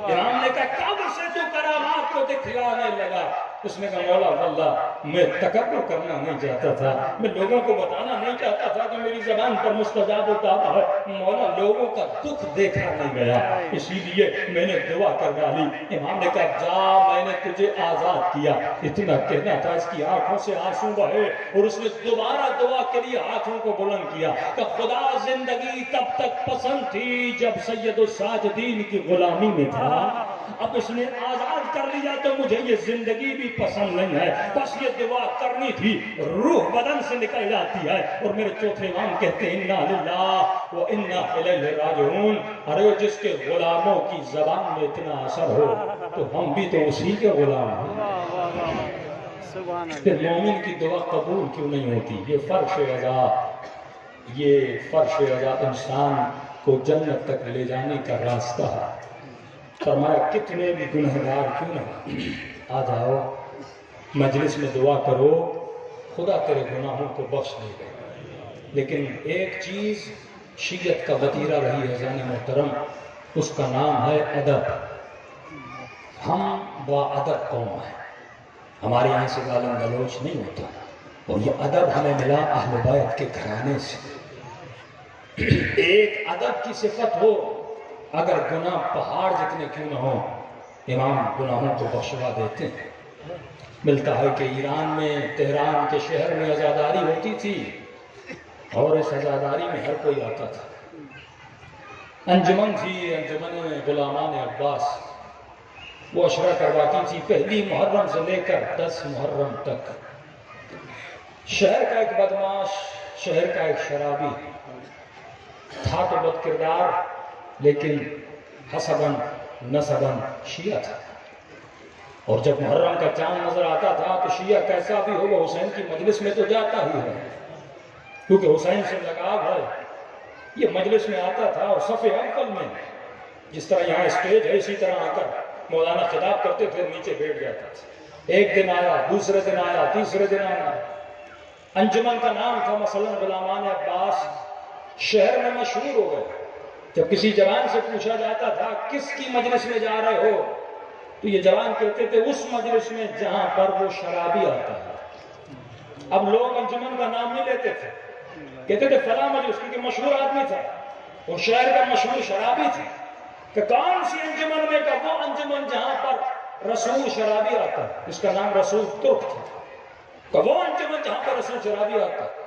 امام نے کہا کب سے تو کرامات کو دکھلانے لگا؟ اس نے کہا مولا واللہ میں تکبر کرنا نہیں چاہتا تھا، میں لوگوں کو بتانا نہیں چاہتا تھا کہ میری زبان پر مستجاب الدعویٰ ہے. مولا لوگوں کا دکھ دیکھا نہیں گیا اسی لیے میں نے دعا کر ڈالی. امام نے کہا جا میں نے تجھے آزاد کیا. اتنا کہنا تھا اس کی آنکھوں سے آنسو بہے اور اس نے دوبارہ دعا کے لیے ہاتھوں کو بلند کیا کہ خدا زندگی تب تک پسند تھی جب سید الساجدین کی غلامی میں تھا، اب اس نے آزاد کر لیا تو مجھے یہ زندگی بھی پسند نہیں ہے. بس یہ دعا کرنی تھی، روح بدن سے نکل جاتی ہے. اور میرے چوتھے امام کہتے ہیں انا للہ و انا الیہ راجعون. ارے جس کے غلاموں کی زبان میں اتنا اثر ہو تو ہم بھی تو اسی کے غلام ہیں. پھر مومن کی دعا قبول کیوں نہیں ہوتی؟ یہ فرش عزا، یہ فرش عزا انسان کو جنت تک لے جانے کا راستہ ہے. فرمایا کتنے بھی گنہگار کیوں نہ آ جاؤ مجلس میں دعا کرو خدا تیرے گناہوں کو بخش دے گا. لیکن ایک چیز شیعت کا وتیرہ رہی ہے زین محترم، اس کا نام ہے ادب. ہم با ادب قوم ہیں، ہمارے یہاں سے گالاں گلوچ نہیں ہوتا اور یہ ادب ہمیں ملا اہل بیت کے گھرانے سے. ایک ادب کی صفت ہو، اگر گناہ پہاڑ جتنے کیوں نہ ہوں امام گناہوں کو بخشوا دیتے ہیں. ملتا ہے کہ ایران میں تہران کے شہر میں عزاداری ہوتی تھی اور اس عزاداری میں ہر کوئی آتا تھا. انجمن تھی، انجمن غلامان عباس، وہ عشرہ کرواتی تھی 1 محرم سے لے کر 10 محرم تک. شہر کا ایک بدماش، شہر کا ایک شرابی تھا تو بد کردار، لیکن حسباً نسباً شیعہ تھا. اور جب محرم کا چاند نظر آتا تھا تو شیعہ کیسا بھی ہو وہ حسین کی مجلس میں تو جاتا ہی ہے کیونکہ حسین سے لگاؤ ہے. یہ مجلس میں آتا تھا اور صف اول میں جس طرح یہاں اسٹیج ہے اسی طرح آ کر مولانا خطاب کرتے پھر نیچے بیٹھ جاتا تھا. ایک دن آیا، دوسرے دن آیا، تیسرے دن آیا. انجمن کا نام تھا مثلا غلامان عباس، شہر میں مشہور ہو گئے. جب کسی جوان سے پوچھا جاتا تھا کس کی مجلس میں جا رہے ہو تو یہ جوان کہتے تھے اس مجلس میں جہاں پر وہ شرابی آتا ہے. اب لوگ انجمن کا نام نہیں لیتے تھے، کہتے تھے فلاں مجلس، کیونکہ مشہور آدمی تھا اور شہر کا مشہور شرابی تھا. کہ کون سی انجمن میں؟ کہ وہ انجمن جہاں پر رسول شرابی آتا ہے، اس کا نام رسول ترک تھا. کہ وہ انجمن جہاں پر رسول شرابی آتا ہے.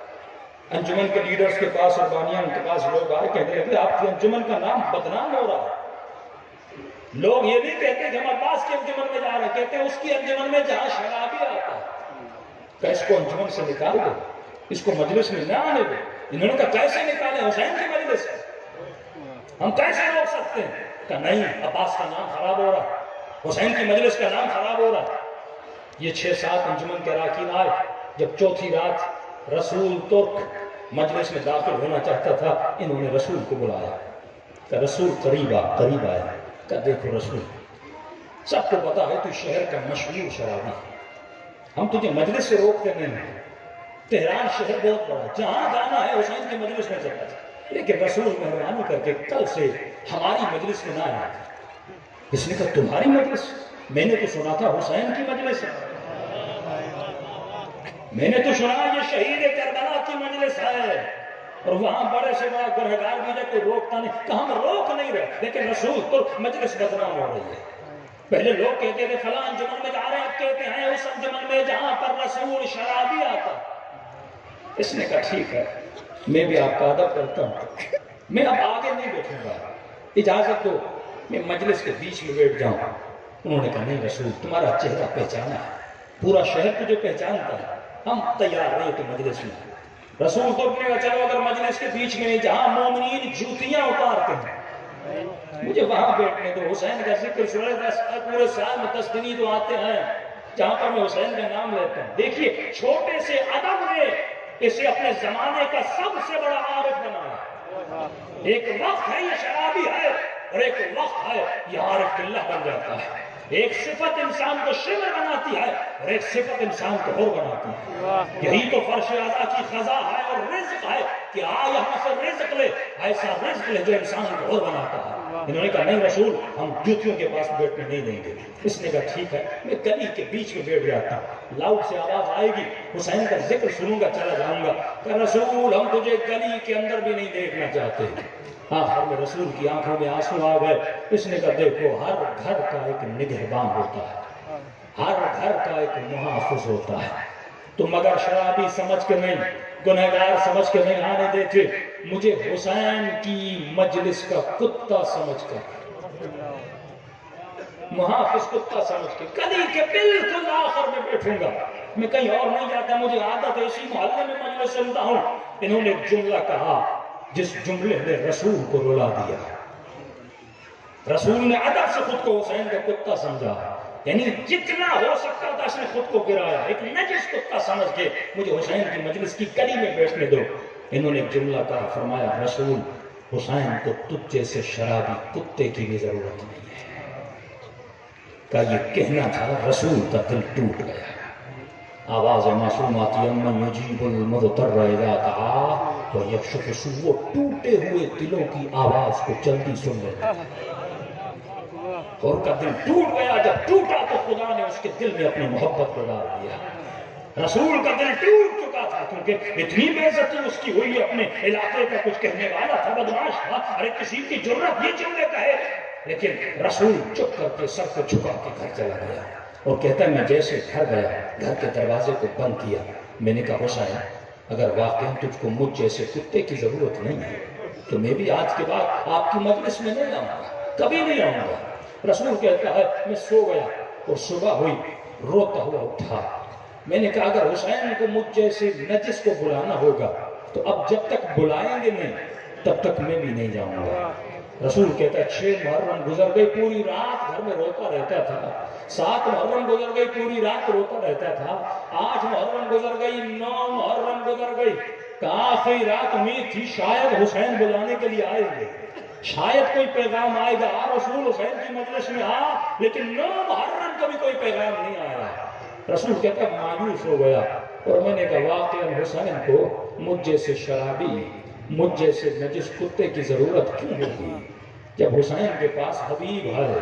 انجمن کے لیڈرز کے پاس اور بانیان کے پاس لوگ آئے کہتے لگے آپ کی انجمن کا نام بدنام ہو رہا ہے. لوگ یہ نہیں کہتے کہ ہم عباس کی انجمن میں جا رہے ہیں، کہتے ہیں اس کی انجمن میں جہاں شرابی آتا ہے. کہ اس کو انجمن سے نکال دو، اس کو مجلس میں نہ آنے دو. انہوں نے کہا کیسے نکالے حسین کی مجلس ہم کیسے روک سکتے ہیں؟ کہا نہیں، عباس کا نام خراب ہو رہا، حسین کی مجلس کا نام خراب ہو رہا۔ یہ 6-7 انجمن کے اراکین آئے، جب چوتھی رات رسول ترک مجلس میں داخل ہونا چاہتا تھا، انہوں نے رسول کو بلایا کہ رسول قریب آیا کہ دیکھو رسول، سب کو پتا ہے تو شہر کا مشہور شرابی، ہم تجھے مجلس سے روکتے نہیں ہیں، تہران شہر بہت بڑا، جہاں جانا ہے حسین کی مجلس میں چلا جائے، لیکن رسول مہربانی کر کے کل سے ہماری مجلس میں نہ آیا۔ اس نے کہا تمہاری مجلس؟ میں نے تو سنا تھا حسین کی مجلس ہے، میں نے تو سنا یہ شہید کربلا کی مجلس ہے، اور وہاں بڑے سے بڑا گنہگار بھی جب کوئی روکتا نہیں، کہ ہم روک نہیں رہے، لیکن رسول تو مجلس بدنام ہو رہی ہے۔ پہلے لوگ کہتے تھے فلاں انجمن میں جا رہے ہیں، اب کہتے ہیں اس انجمن میں جہاں پر رسول شرابی آتا۔ اس نے کہا ٹھیک ہے، میں بھی آپ کا ادب کرتا ہوں، میں اب آگے نہیں بیٹھوں گا، اجازت دو میں مجلس کے بیچ میں بیٹھ جاؤں۔ انہوں نے کہا نہیں رسول، تمہارا چہرہ پہچانا ہے، پورا شہر تجھے پہچانتا ہے، ہم تیار نہیں تو مجلس میں۔ رسول تو نے کہا چلو اگر مجلس کے بیچ میں نہیں، جہاں مومنین جوتیاں اتارتے ہیں مجھے وہاں بیٹھنے دو، حسین کا ذکر پورے سال میں 10 دن ہی تو آتے ہیں جہاں پر میں حسین کا نام لیتا ہوں۔ دیکھیے چھوٹے سے ادب نے اسے اپنے زمانے کا سب سے بڑا عارف بنایا۔ ایک وقت ہے یہ شرابی ہے، اور ایک وقت ہے یہ عارف باللہ بن جاتا ہے۔ ایک صفت انسان کو شمر بناتی ہے، اور ایک صفت انسان کو حر بناتی ہے۔ یہی تو فرش اعلیٰ کی خزاں ہے اور رزق ہے کہ یہاں سے رزق لے، ایسا رزق لے جو انسان کو حر بناتا ہے۔ انہوں نے کہا نہیں رسول، ہم جوتیوں کے پاس بیٹھنے نہیں دیں گے۔ اس نے کہا ٹھیک ہے، میں گلی کے بیچ میں بیٹھ جاتا ہوں، لاؤڈ سے آواز آئے گی، حسین کا ذکر سنوں گا، چلا جاؤں گا۔ کہ رسول ہم تجھے گلی کے اندر بھی نہیں دیکھنا چاہتے۔ آخر میں رسول کی آنکھوں میں آنسو آ گئے۔ اس نے کہا دیکھو ہر گھر کا ایک نگہبان ہوتا ہے، ہر گھر کا ایک محافظ ہوتا ہے، تم اگر شرابی سمجھ کے نہیں، گنہگار سمجھ کے نہیں آنے دیتے، مجھے حسین کی مجلس کا کتا سمجھ کر، محافظ کتا سمجھ کے گلی کے بالکل آخر میں بیٹھوں گا، میں کہیں اور نہیں جاتا، مجھے عادت ہے اسی محلے میں مجلس سنتا ہوں۔ انہوں نے ایک جملہ کہا جس جملے نے رسول کو رلا دیا۔ رسول نے ادب سے خود کو حسین کا کتا سمجھا، یعنی جتنا ہو سکتا تھا اس نے خود کو گرایا، ایک نجس کتا سمجھ کے مجھے حسین کی مجلس کی گلی میں بیٹھنے دو۔ انہوں نے ایک جملہ کہا، فرمایا رسول حسین کو تجھ جیسے شرابی کتے کی بھی ضرورت نہیں ہے۔ کہا یہ کہنا تھا، رسول کا دل ٹوٹ گیا۔ آواز معصوماتی امن یجیب المضطر اذا دعا ویکشف السوء، وہ ٹوٹے ہوئے دلوں کی آواز کو جلدی سن لیتا ہے۔ اور کا دل ٹوٹ گیا، جب ٹوٹا تو خدا نے اس کے دل میں اپنی محبت کو ڈال دیا۔ رسول کا دل ٹوٹ چکا تھا کیونکہ اتنی بے عزتی اس کی ہوئی، اپنے علاقے کا کچھ کہنے والا تھا، بدمعاش تھا، ارے کسی کی جرت یہ جملے کہے، لیکن رسول چپ کر کے سر کو جھکا کے گھر چلا گیا اور کہتا ہے میں جیسے گھر گیا، گھر کے دروازے کو بند کیا، میں نے کہا حسین اگر واقعا تجھ کو مجھ جیسے کتے کی ضرورت نہیں ہے تو میں بھی آج کے بعد آپ کی مجلس میں نہیں آؤں گا، کبھی نہیں آؤں گا۔ رسول کہتا ہے میں سو گیا اور صبح ہوئی، روتا ہوا اٹھا، میں نے کہا اگر حسین کو مجھ جیسے نجس کو بلانا ہوگا تو اب جب تک بلائیں گے نہیں تب تک میں بھی نہیں جاؤں گا۔ رسول کہتا ہے 6 محرم گزر گئی، پوری رات گھر میں روتا رہتا تھا، 7 محرم گزر گئی، پوری رات روتا رہتا تھا، 8 محرم گزر گئی، 9 محرم گزر گئی، آخری رات امید تھی شاید حسین بلانے کے لیے آئیں گے، شاید کوئی پیغام آئے گا، رسول حسین کی مجلس میں لیکن 9 محرم کا بھی کوئی پیغام نہیں آیا۔ رسول کہتا مایوس ہو گیا اور میں نے کہا واقعا حسین کو مجھ جیسے شرابی، مجھ جیسے نجس کتے کی ضرورت کیوں ہوگی؟ جب حسین کے پاس حبیب ہے،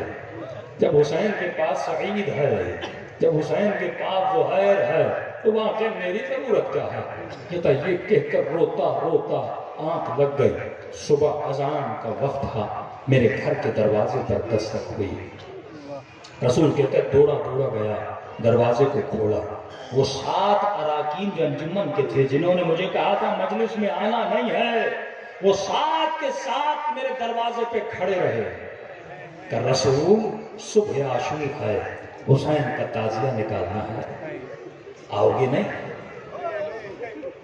جب حسین کے پاس سعید ہے، جب حسین کے پاس زہیر ہے تو واقعا میری ضرورت کیا ہے؟ کہتا یہ کہہ کر روتا روتا آنکھ لگ گئی، صبح اذان کا وقت تھا، میرے گھر کے دروازے پر دستک ہوئی۔ رسول کہتا ہے دوڑا دوڑا گیا، دروازے کو کھولا، وہ 7 اراکین جو انجمن کے تھے جنہوں نے مجھے کہا تھا مجلس میں آنا نہیں ہے، وہ 7 کے 7 میرے دروازے پہ کھڑے رہے کہ رسول صبح عاشور ہے، حسین کا تعزیہ نکالنا ہے، آؤ گے نہیں؟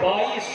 22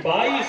22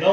9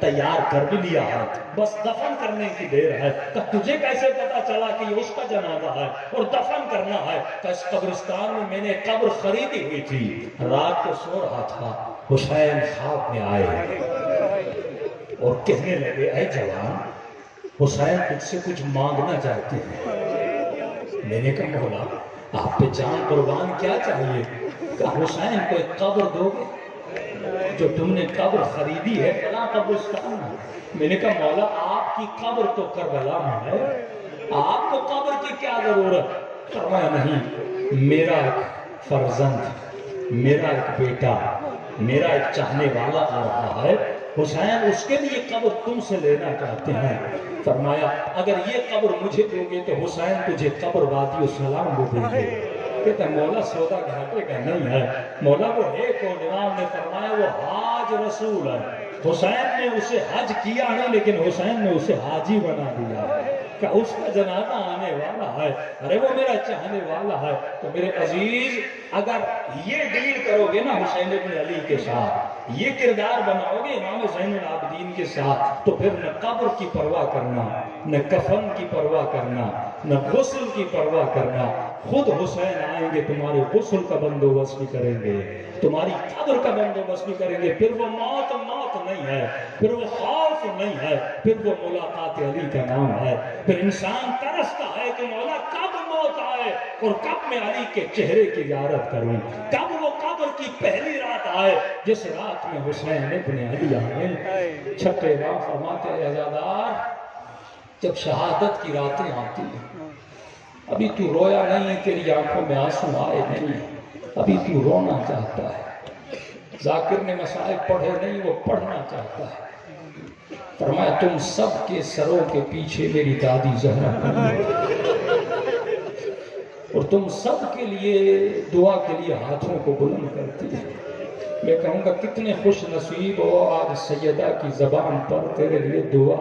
تیار کر بھی لیا ہے، بس دفن کرنے کی دیر ہے۔ کہ تجھے کیسے پتا چلا کہ یہ اس کا جنازہ ہے اور دفن کرنا ہے؟ کہ اس قبرستان میں میں نے قبر خریدی ہوئی تھی، رات کو سو رہا تھا، حسین خواب میں آئے اور کہنے لگے اے جوان، حسین تجھ سے کچھ مانگنا چاہتے ہیں۔ میں نے کہا مولا آپ پہ جان قربان کیا چاہیے؟ کہ حسین کو ایک قبر دو گے؟ جو تم نے قبر خریدی ہے فلاں قبرستان میں۔ میں نے کہا مولا آپ کی قبر تو کربلا میں ہے، آپ کو قبر کی کیا ضرورت؟ فرمایا نہیں، میرا ایک فرزند، میرا ایک بیٹا، میرا ایک چاہنے والا آ رہا ہے، حسین اس کے لیے قبر تم سے لینا چاہتے ہیں۔ فرمایا اگر یہ قبر مجھے دو گے تو حسین تجھے قبر وادی السلام دے دیں گے۔ کہتا مولا سودا گھاٹے کا نہیں ہے، مولا وہ ایک اور امام نے فرمایا وہ حاج رسول ہے، حسین نے اسے حج کیا نہیں لیکن حسین نے اسے حاجی بنا دیا کہ اس کا جنازہ آنے والا ہے، ارے وہ میرا چاہنے والا ہے۔ تو میرے عزیز اگر یہ ڈیل کرو گے نا حسین بن علی کے ساتھ، یہ کردار بناؤ گے امام زین العابدین کے ساتھ، تو پھر نہ قبر کی پرواہ کرنا، نہ کفن کی پرواہ کرنا، نہ غسل کی پرواہ کرنا، خود حسین آئیں گے، تمہارے غسل کا بندوبست بھی کریں گے، تمہاری قبر کا بندوبست بھی کریں گے۔ پھر وہ موت نہیں ہے، پھر وہ خوف نہیں ہے، پھر وہ ملاقات علی کا نام ہے۔ پھر انسان ترستا ہے کہ مولا کب موت آئے اور کب میں علی کے چہرے کی زیارت کروں، کب وہ قبر کی پہلی رات آئے جس رات میں حسین ابن علی آئے۔ چھٹے راہ فرماتے ہیں عزادار جب شہادت کی راتیں آتی ہیں، ابھی تو رویا نہیں، تیری آنکھوں میں آنسو آئے نہیں، ابھی تو رونا چاہتا ہے۔ ذاکر نے مسائل پڑھے نہیں، وہ پڑھنا چاہتا ہے۔ فرمایا تم سب کے سروں کے پیچھے میری دادی زہرا کھڑی اور تم سب کے لیے دعا کے لیے ہاتھوں کو بلند کرتی ہے۔ میں کہوں گا کتنے خوش نصیب ہو آج سیدہ کی زبان پر تیرے لیے دعا،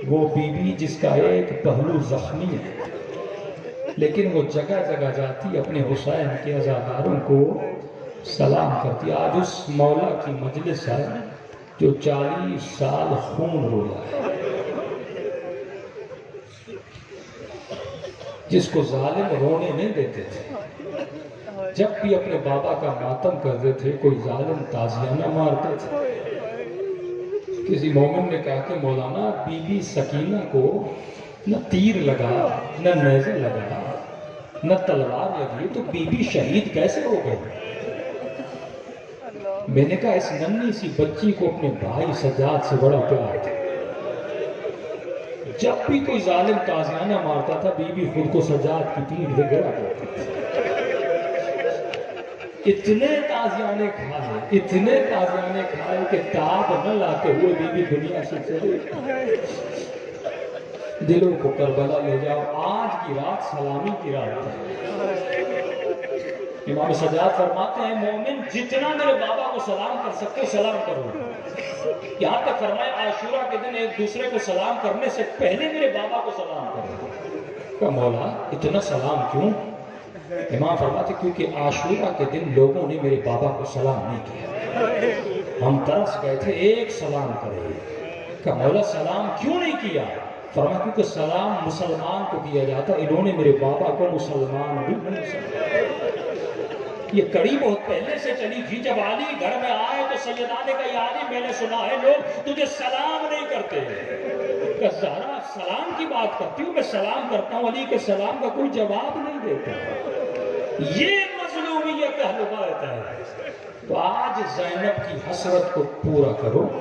وہ بی بی جس کا ایک پہلو زخمی ہے لیکن وہ جگہ جگہ جاتی اپنے حسین کے عزاداروں کو سلام کرتی۔ آج اس مولا کی مجلس ہے جو 40 سال خون رویا ہے، جس کو ظالم رونے نہیں دیتے تھے، جب بھی اپنے بابا کا ماتم کرتے تھے کوئی ظالم تازیانہ مارتے تھے۔ کسی مومن نے کہا کہ مولانا بی بی سکینہ کو نہ تیر لگا، نہ نیزے لگا، نہ تلوار لگی، تو بی بی شہید کیسے ہو گئے؟ میں نے کہا اس ننھی سی بچی کو اپنے بھائی سجاد سے بڑا پیار تھا، جب بھی کوئی ظالم تازیانہ مارتا تھا بی بی خود کو سجاد کی پیٹھ پہ گرا کرتی تھی۔ اتنے تازیانے کھائے، اتنے تازیانے کھائے کہ تاب نہ لاتے ہوئے بی بی دنیا سے چلے۔ دلوں کو کربلا لے جاؤ، آج کی رات سلامی کی رات ہے۔ امام سجاد فرماتے ہیں مومن جتنا میرے بابا کو سلام کر سکتے سلام کرو۔ یہاں تک فرمائے عاشورہ کے دن ایک دوسرے کو سلام کرنے سے پہلے میرے بابا کو سلام کرو۔ کہ مولا اتنا سلام کیوں؟ امام فرماتے کیونکہ عاشورہ کے دن لوگوں نے میرے بابا کو سلام نہیں کیا، ہم ترس گئے تھے ایک سلام کرے۔ کہ مولا سلام کیوں نہیں کیا؟ فرمایا کیونکہ سلام مسلمان کو دیا جاتا، انہوں نے میرے بابا کو مسلمان بھی نہیں سمجھا۔ یہ کڑی بہت پہلے سے چلی تھی، جب علی گھر میں آئے تو سیدہ نے کہا یا علی میں نے سنا ہے لوگ تجھے سلام نہیں کرتے۔ کہ زہرا سلام کی بات کرتی ہوں، میں سلام کرتا ہوں، علی کے سلام کا کوئی جواب نہیں دیتا۔ یہ مظلومیت اہل بیت ہے۔ تو آج زینب کی حسرت کو پورا کرو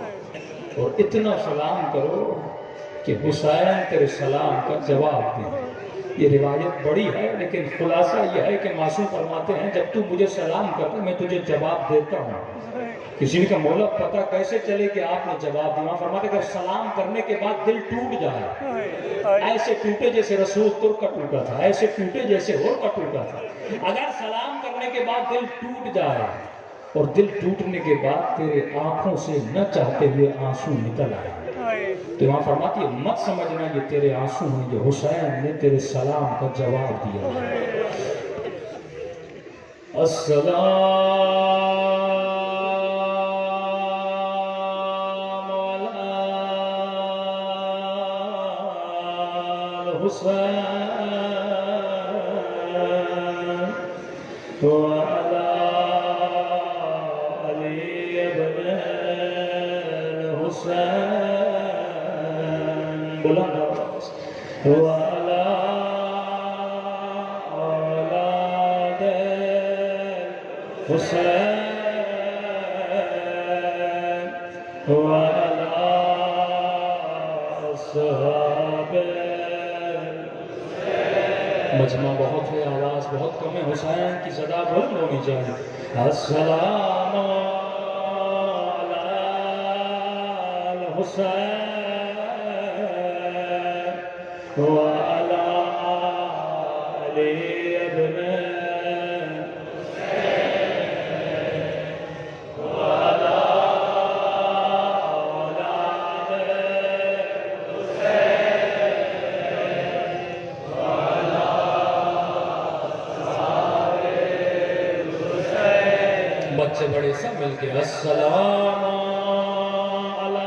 اور اتنا سلام کرو کہ حسین تیرے سلام کا جواب دے۔ یہ روایت بڑی ہے لیکن خلاصہ یہ ہے کہ معصوم فرماتے ہیں جب تو مجھے سلام کرتا میں تجھے جواب دیتا ہوں۔ کسی نے کہا مولا پتہ کیسے چلے کہ آپ نے جواب دیا؟ فرماتے کہ سلام کرنے کے بعد دل ٹوٹ جائے، ایسے ٹوٹے جیسے رسول تر کا ٹوٹا تھا، ایسے ٹوٹے جیسے اور کا ٹوٹا تھا۔ اگر سلام کرنے کے بعد دل ٹوٹ جائے اور دل ٹوٹنے کے بعد تیرے آنکھوں سے نہ چاہتے ہوئے آنسو نکل آئے تو وہاں فرماتی ہے مت سمجھنا یہ تیرے آنسو ہیں، جو حسین نے تیرے سلام کا جواب دیا۔ السلام الحسين وعلى علي بن الحسين بلند آواز وعلى اولاد الحسين وعلى اصحاب مجمع بہت ہے آواز بہت کم ہے حسین کی صدا بلند ہونی چاہیے السلام علی الحسین وعلی علی ابن بچے بڑے سب مل کے السلام علی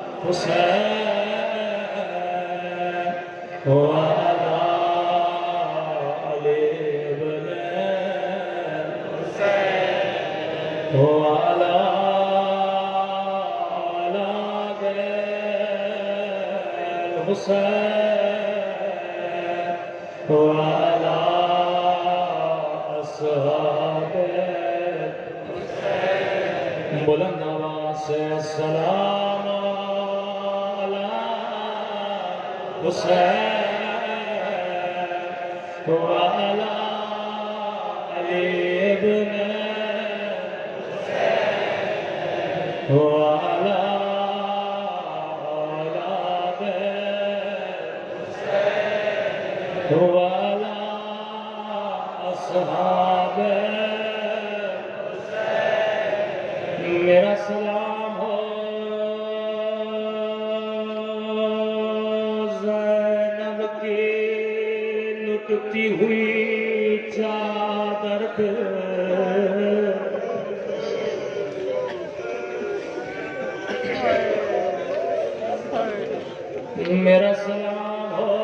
الحسین وعلی علی ابن الحسین وعلی اولاد الحسین وعلی اصحاب بلند آواز سے السلام علی حسین وعلی علی ابن حسین وعلی اولاد حسین وعلی اصحاب میرا سلام ہو زینب کی لٹتی ہوئی چادر پہ میرا سلام ہو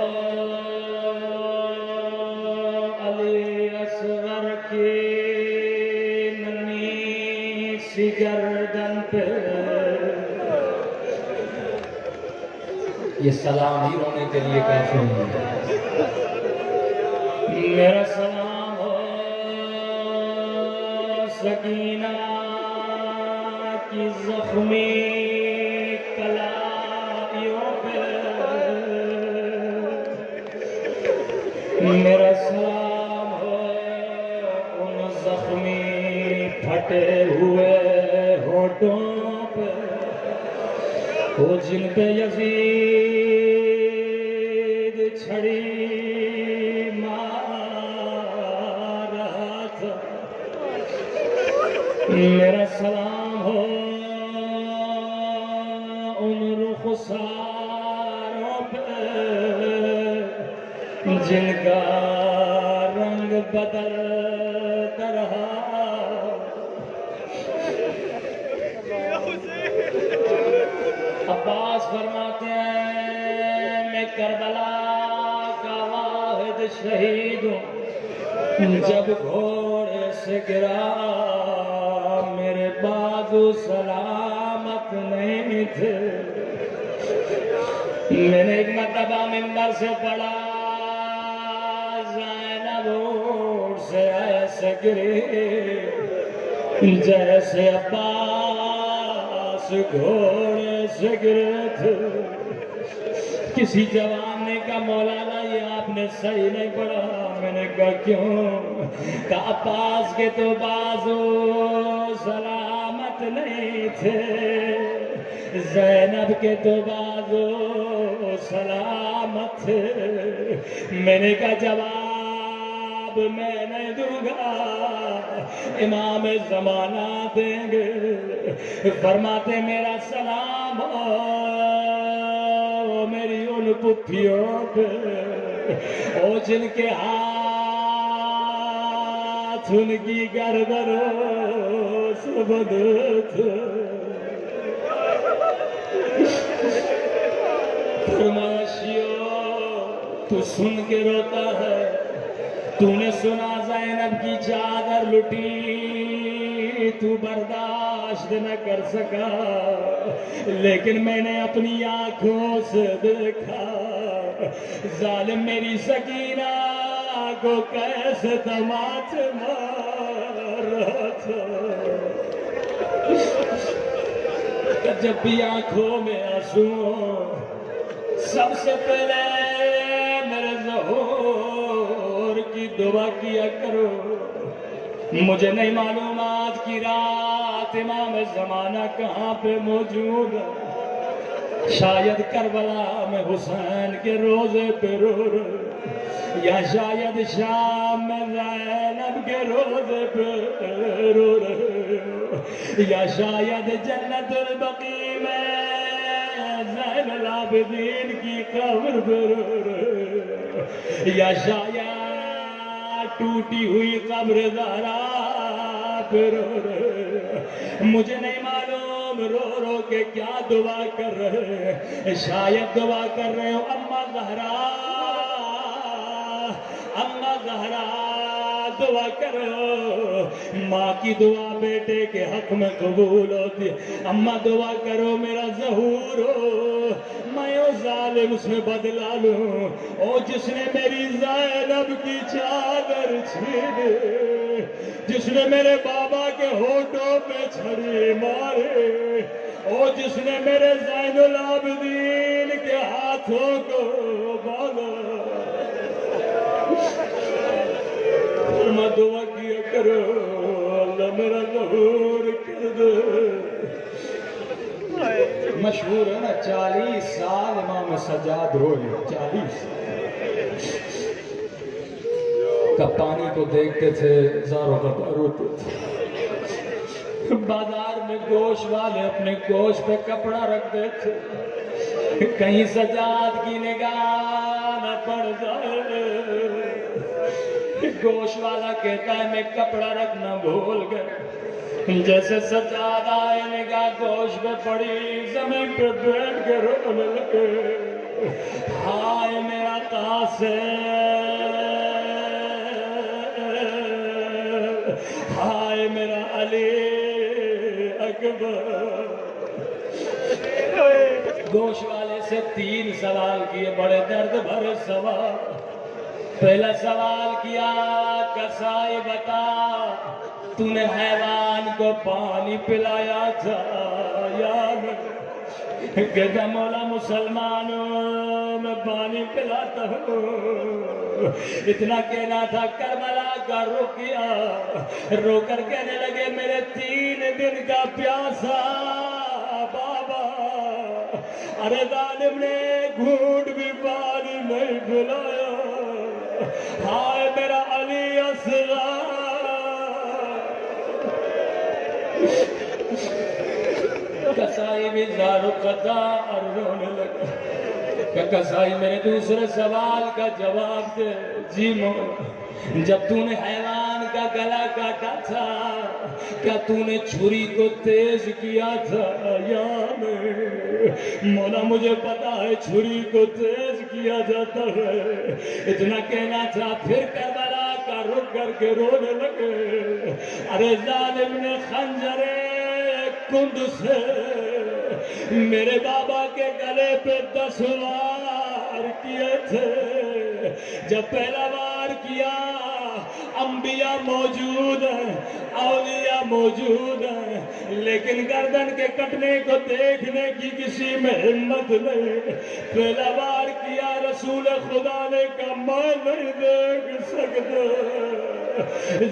علی اصغر کی گردن پہ یہ سلام ہی رونے کے لیے کافی ہے میرا سلام ہو سکینہ کی زخمی کلاریوں پہ میرا سلام ہو ان زخمی پھٹے ہوئے ہونٹوں پہ وہ جن پہ یزید چھڑی مار رہا تھا میرا سلام ہو ان رخساروں پہ جن کا رنگ بدل رہا عباس فرماتے ہیں میں کربلا کا واحد شہید ہوں جب گھوڑے سے گرا میرے بازو سلامت نہیں تھے میں نے ایک مرتبہ منبر سے پڑھا زینب اونٹ سے ایسے گری جیسے عباس گھوڑے سے گرے تھے کسی جوان نے کہا مولانا یہ آپ نے صحیح نہیں پڑھا میں نے کہا کیوں کہا عباس کے تو بازو سلامت نہیں تھے زینب کے تو بازو سلامت تھے میں نے کہا جواب میں نہیں دوں گا امام زمانہ دیں گے فرماتے میرا سلام ہو میری ان پتھیوں پہ او جن کے ہاتھ ان کی گردن سبد تھے فرمایا شیعہ تو سن کے روتا ہے. تو نے سنا زینب کی چادر لٹی, تو برداشت نہ کر سکا, لیکن میں نے اپنی آنکھوں سے دیکھا ظالم میری سکینہ کو کیسے تماچے مار رہا تھا. جب بھی آنکھوں میں آنسو, سب سے پہلے میرے ظہور کی دعا کیا کرو. مجھے نہیں معلوم آج کی رات امام زمانہ کہاں پہ موجود ہے. شاید کربلا میں حسین کے روزے پہ رو رہے, یا شاید شام میں زینب کے روزے پہ رو رہے, یا شاید جنت البقیع میں زین العابدین کی قبر پہ رو رہے, یا شاید ٹوٹی ہوئی قبر زہرا پہ رو رہے. مجھے نہیں معلوم رو رو کے کیا دعا کر رہے. شاید دعا کر رہے ہو اماں زہرا, اماں زہرا دعا کرو. ماں کی دعا بیٹے کے حق میں قبول ہوتی ہے. اماں دعا کرو میرا ظہور ہو, میں او ظالم اس میں بدلا لوں, او جس نے میری زینب کی چادر چھینے, جس نے میرے بابا کے ہونٹوں پہ چھری مارے, او جس نے میرے زین العابدین کے ہاتھوں کو باندھا. میں دعا کیا کرو اللہ میرا ظہور کر دے. مشہور ہے نا 40 سال امام سجاد ہوئے, 40 کا پانی کو دیکھتے تھے زاروں کا روتے تھے. بازار میں گوشت والے اپنے گوشت پہ کپڑا رکھتے تھے, کہیں سجاد کی نگاہ نہ پڑ جائے. گوشت والا کہتا ہے میں کپڑا رکھنا بھول گیا. جیسے سجاد آئے نگاہ گوشت پہ پڑی, زمین پہ بیٹھ کے رونے لگے. ہائے میرا قاسم, ہائے میرا علی اکبر. گوشت والے سے 3 سوال کیے, بڑے درد بھرے سوال. پہلا سوال کیا, قصائی بتا تو نے حیوان کو پانی پلایا تھا یا نہیں؟ کہتا مولا مسلمانوں میں پانی پلاتا ہوں. اتنا کہنا تھا کربلا کا رک گیا, رو کر کہنے لگے میرے 3 دن کا پیاسا بابا, ارے ظالم نے گھونٹ بھی پانی نہیں پلایا. ہائے میرا علی اصغر. قصائی بھی زارو قطع اور رونے لگا کہ قصائی میرے دوسرے سوال کا جواب دے. جی مولا, جب تو نے حیوان کا گلا کاٹا تھا کیا تو نے چھری کو تیز کیا تھا یا نہیں؟ مولا مجھے پتا ہے چھری کو تیز کیا جاتا ہے. اتنا کہنا تھا, پھر کربلا کا رک کر کے رونے لگے. ارے ظالم نے خنجر کند سے میرے بابا کے گلے پہ 10 وار کیے تھے. جب پہلا وار کیا انبیاء موجود ہیں, اولیاء موجود ہیں, لیکن گردن کے کٹنے کو دیکھنے کی کسی میں ہمت نہیں. پہلا وار کیا رسول خدا نے کہا میں نہیں دیکھ سکتا.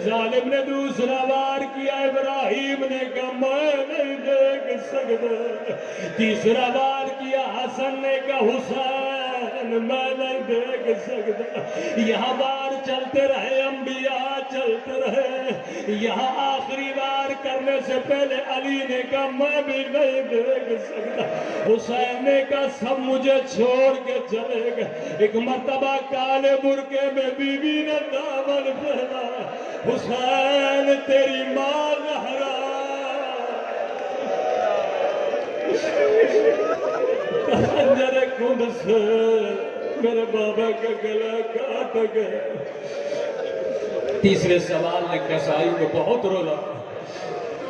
ظالم نے دوسرا وار کیا, ابراہیم نے کہا میں نہیں دیکھ سکتا. تیسرا وار کیا حسن نے کہا حسین میں نہیں دیکھ سکتا. یہاں وار چلتے رہے, انبیاء چلتے رہے. یہاں آخری وار کرنے سے پہلے علی نے کہا میں بھی نہیں دیکھ سکتا. حسین نے کہا سب مجھے چھوڑ کے چلے گئے. ایک مرتبہ کالے برقعے میں بی بی نے دامن پھیلا, حسین تیری ماں زہرا خنجر کند سے میرے بابا کا گلا کاٹ گیا۔ تیسرے سوال نے کسائی کو بہت رولا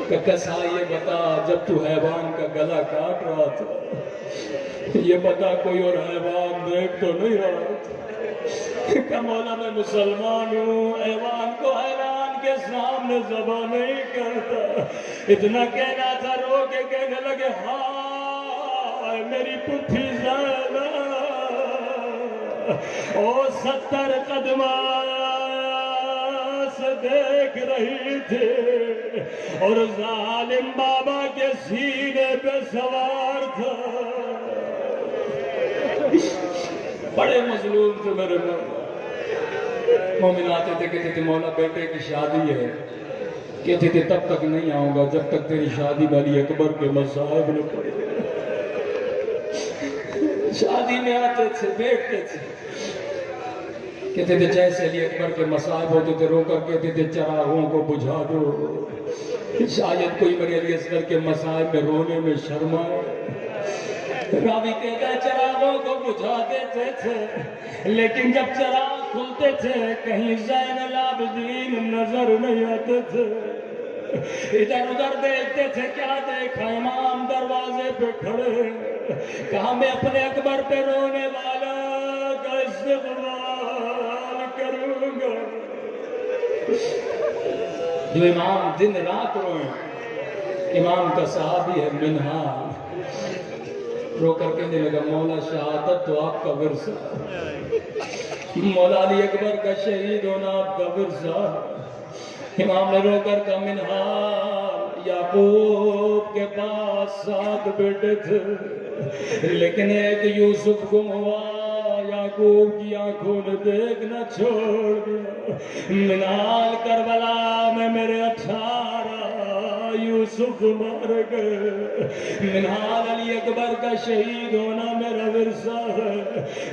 کہ کسائی یہ بتا جب تو حیوان کا گلا کاٹ رہا تھا یہ بتا کوئی اور حیوان دیکھ تو نہیں رہا تھا کہ مولا میں مسلمان ہوں حیوان کو حیوان کے سامنے ذبح نہیں کرتا۔ اتنا کہنا تھا رو کے کہنے لگے ہائے میری پٹھی زیادہ او 70 قدم سے دیکھ رہی تھی اور ظالم بابا کے سینے پہ سوار تھا۔ بڑے مظلوم تھے میرے مولا۔ مومن آتے تھے کہتے تھے مولا بیٹے کی شادی ہے، کہتے تھے تب تک نہیں آؤں گا جب تک تیری شادی علی اکبر کے مصائب نہ پڑے۔ شادی میں آتے تھے بیٹھتے تھے کہتے تھے جیسے علی اکبر کے مصائب ہوتے تھے رو کر کہتے تھے چراغوں کو بجھا دو، شاید کوئی بڑے علی اصغر کے مصائب میں رونے میں شرمائے۔ راوی کہتا ہے چراغوں کو بجھا دیتے تھے لیکن جب چراغ کھلتے تھے کہیں زین العابدین نظر نہیں آتے تھے۔ ادھر ادھر دیکھتے تھے کیا دیکھا امام دروازے پہ کھڑے، کہا میں اپنے اکبر پہ رونے والا کا استقبال کروں گا۔ جو امام دن رات روئے، امام کا صحابی ہے منہال، رو کر کہنے لگا مولا شہادت تو آپ کا ورثہ، مولا علی اکبر کا شہید ہونا آپ کا ورثہ۔ امام نے رو کر کہا منہال یعقوب کے پاس 7 بیٹے تھے لیکن ایک یوسف گم ہوا، یعقوب کی آنکھوں نے دیکھنا چھوڑ دیا۔ منہال کربلا میں میرے 18 یوسف مار گئے، منہال علی اکبر کا شہید ہونا میرا ورثہ ہے،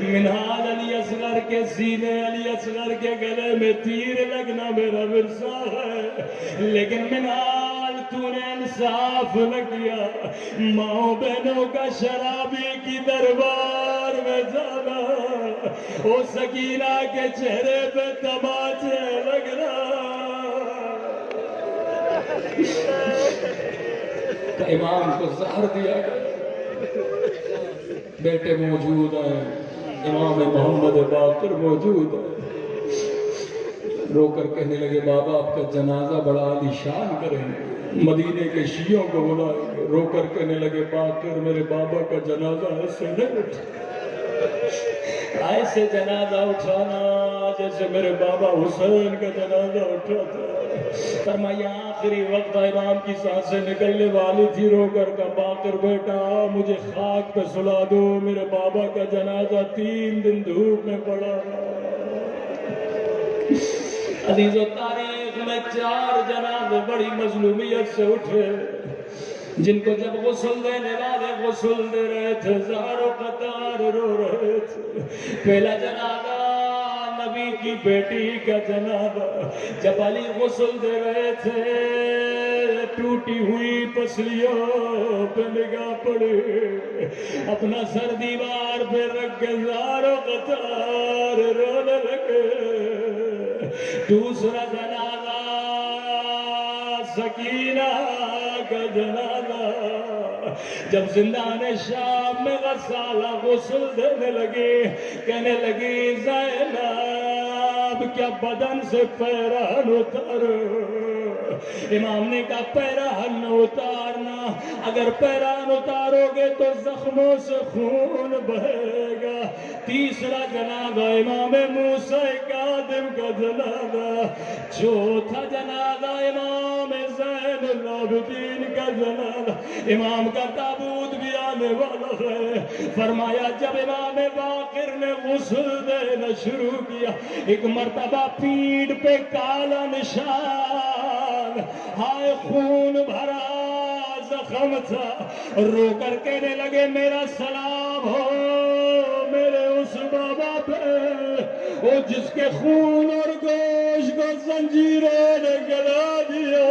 منہال علی اصغر کے سینے علی اصغر کے گلے میں تیر لگنا میرا ورثہ ہے، لیکن منہال تو نے انصاف نہ کیا، ماؤں بہنوں کا شرابی کی دربار میں جانا، وہ سکینہ کے چہرے پہ تماچے لگنا۔ امام کو زہر دیا گیا، بیٹے موجود ہیں، امام محمد باقر موجود ہیں، رو کر کہنے لگے بابا آپ کا جنازہ بڑا عالی شان کریں گے، مدینے کے شیعوں کو بلائیں گے۔ رو کر کہنے لگے باقر میرے بابا کا جنازہ ایسے نہیں اٹھا، ایسے جنازہ اٹھانا جیسے میرے بابا حسین کا جنازہ اٹھا تھا۔ فرمایا آخری وقت امام کی سانسیں نکلنے والی تھی، رو کر کا باقر بیٹا مجھے خاک پہ سلا دو، میرے بابا کا جنازہ 3 دن دھوپ میں پڑا۔ عزیزو تاریخ میں 4 جنازے بڑی مظلومیت سے اٹھے، جن کو جب غسل دینے والے غسل دے رہے تھے زار و قطار رو رہے تھے۔ پہلا جنازہ نبی کی بیٹی کا جنازہ، جب علی غسل دے رہے تھے ٹوٹی ہوئی پسلیوں پہ نگاہ پڑے، اپنا سر دیوار پہ رکھ کے زار و قطار رونے لگے۔ دوسرا جنازہ سکینہ کا جنازہ، جب زندان شام میں غسالہ غسل دینے لگی، کہنے لگی زینب کیا بدن سے پیرہن اتارو؟ امام نے کہا پیرہن نہ اتارنا، اگر پیرہن اتارو گے تو زخموں سے خون بہے گا۔ تیسرا جنازہ امام موسیٰ کاظم کا جنازہ، چوتھا جنازہ امام زین العابدین کا جنازہ۔ امام کا تابوت بھی آنے والا ہے۔ فرمایا جب امام باقر نے غسل دینا شروع کیا، ایک مرتبہ پیٹھ پہ کالا نشان، ہائے خون بھرا زخم تھا، رو کر کہنے لگے میرا سلام ہو میرے اس بابا پہ وہ جس کے خون اور گوشت کو زنجیروں نے گلا دیا۔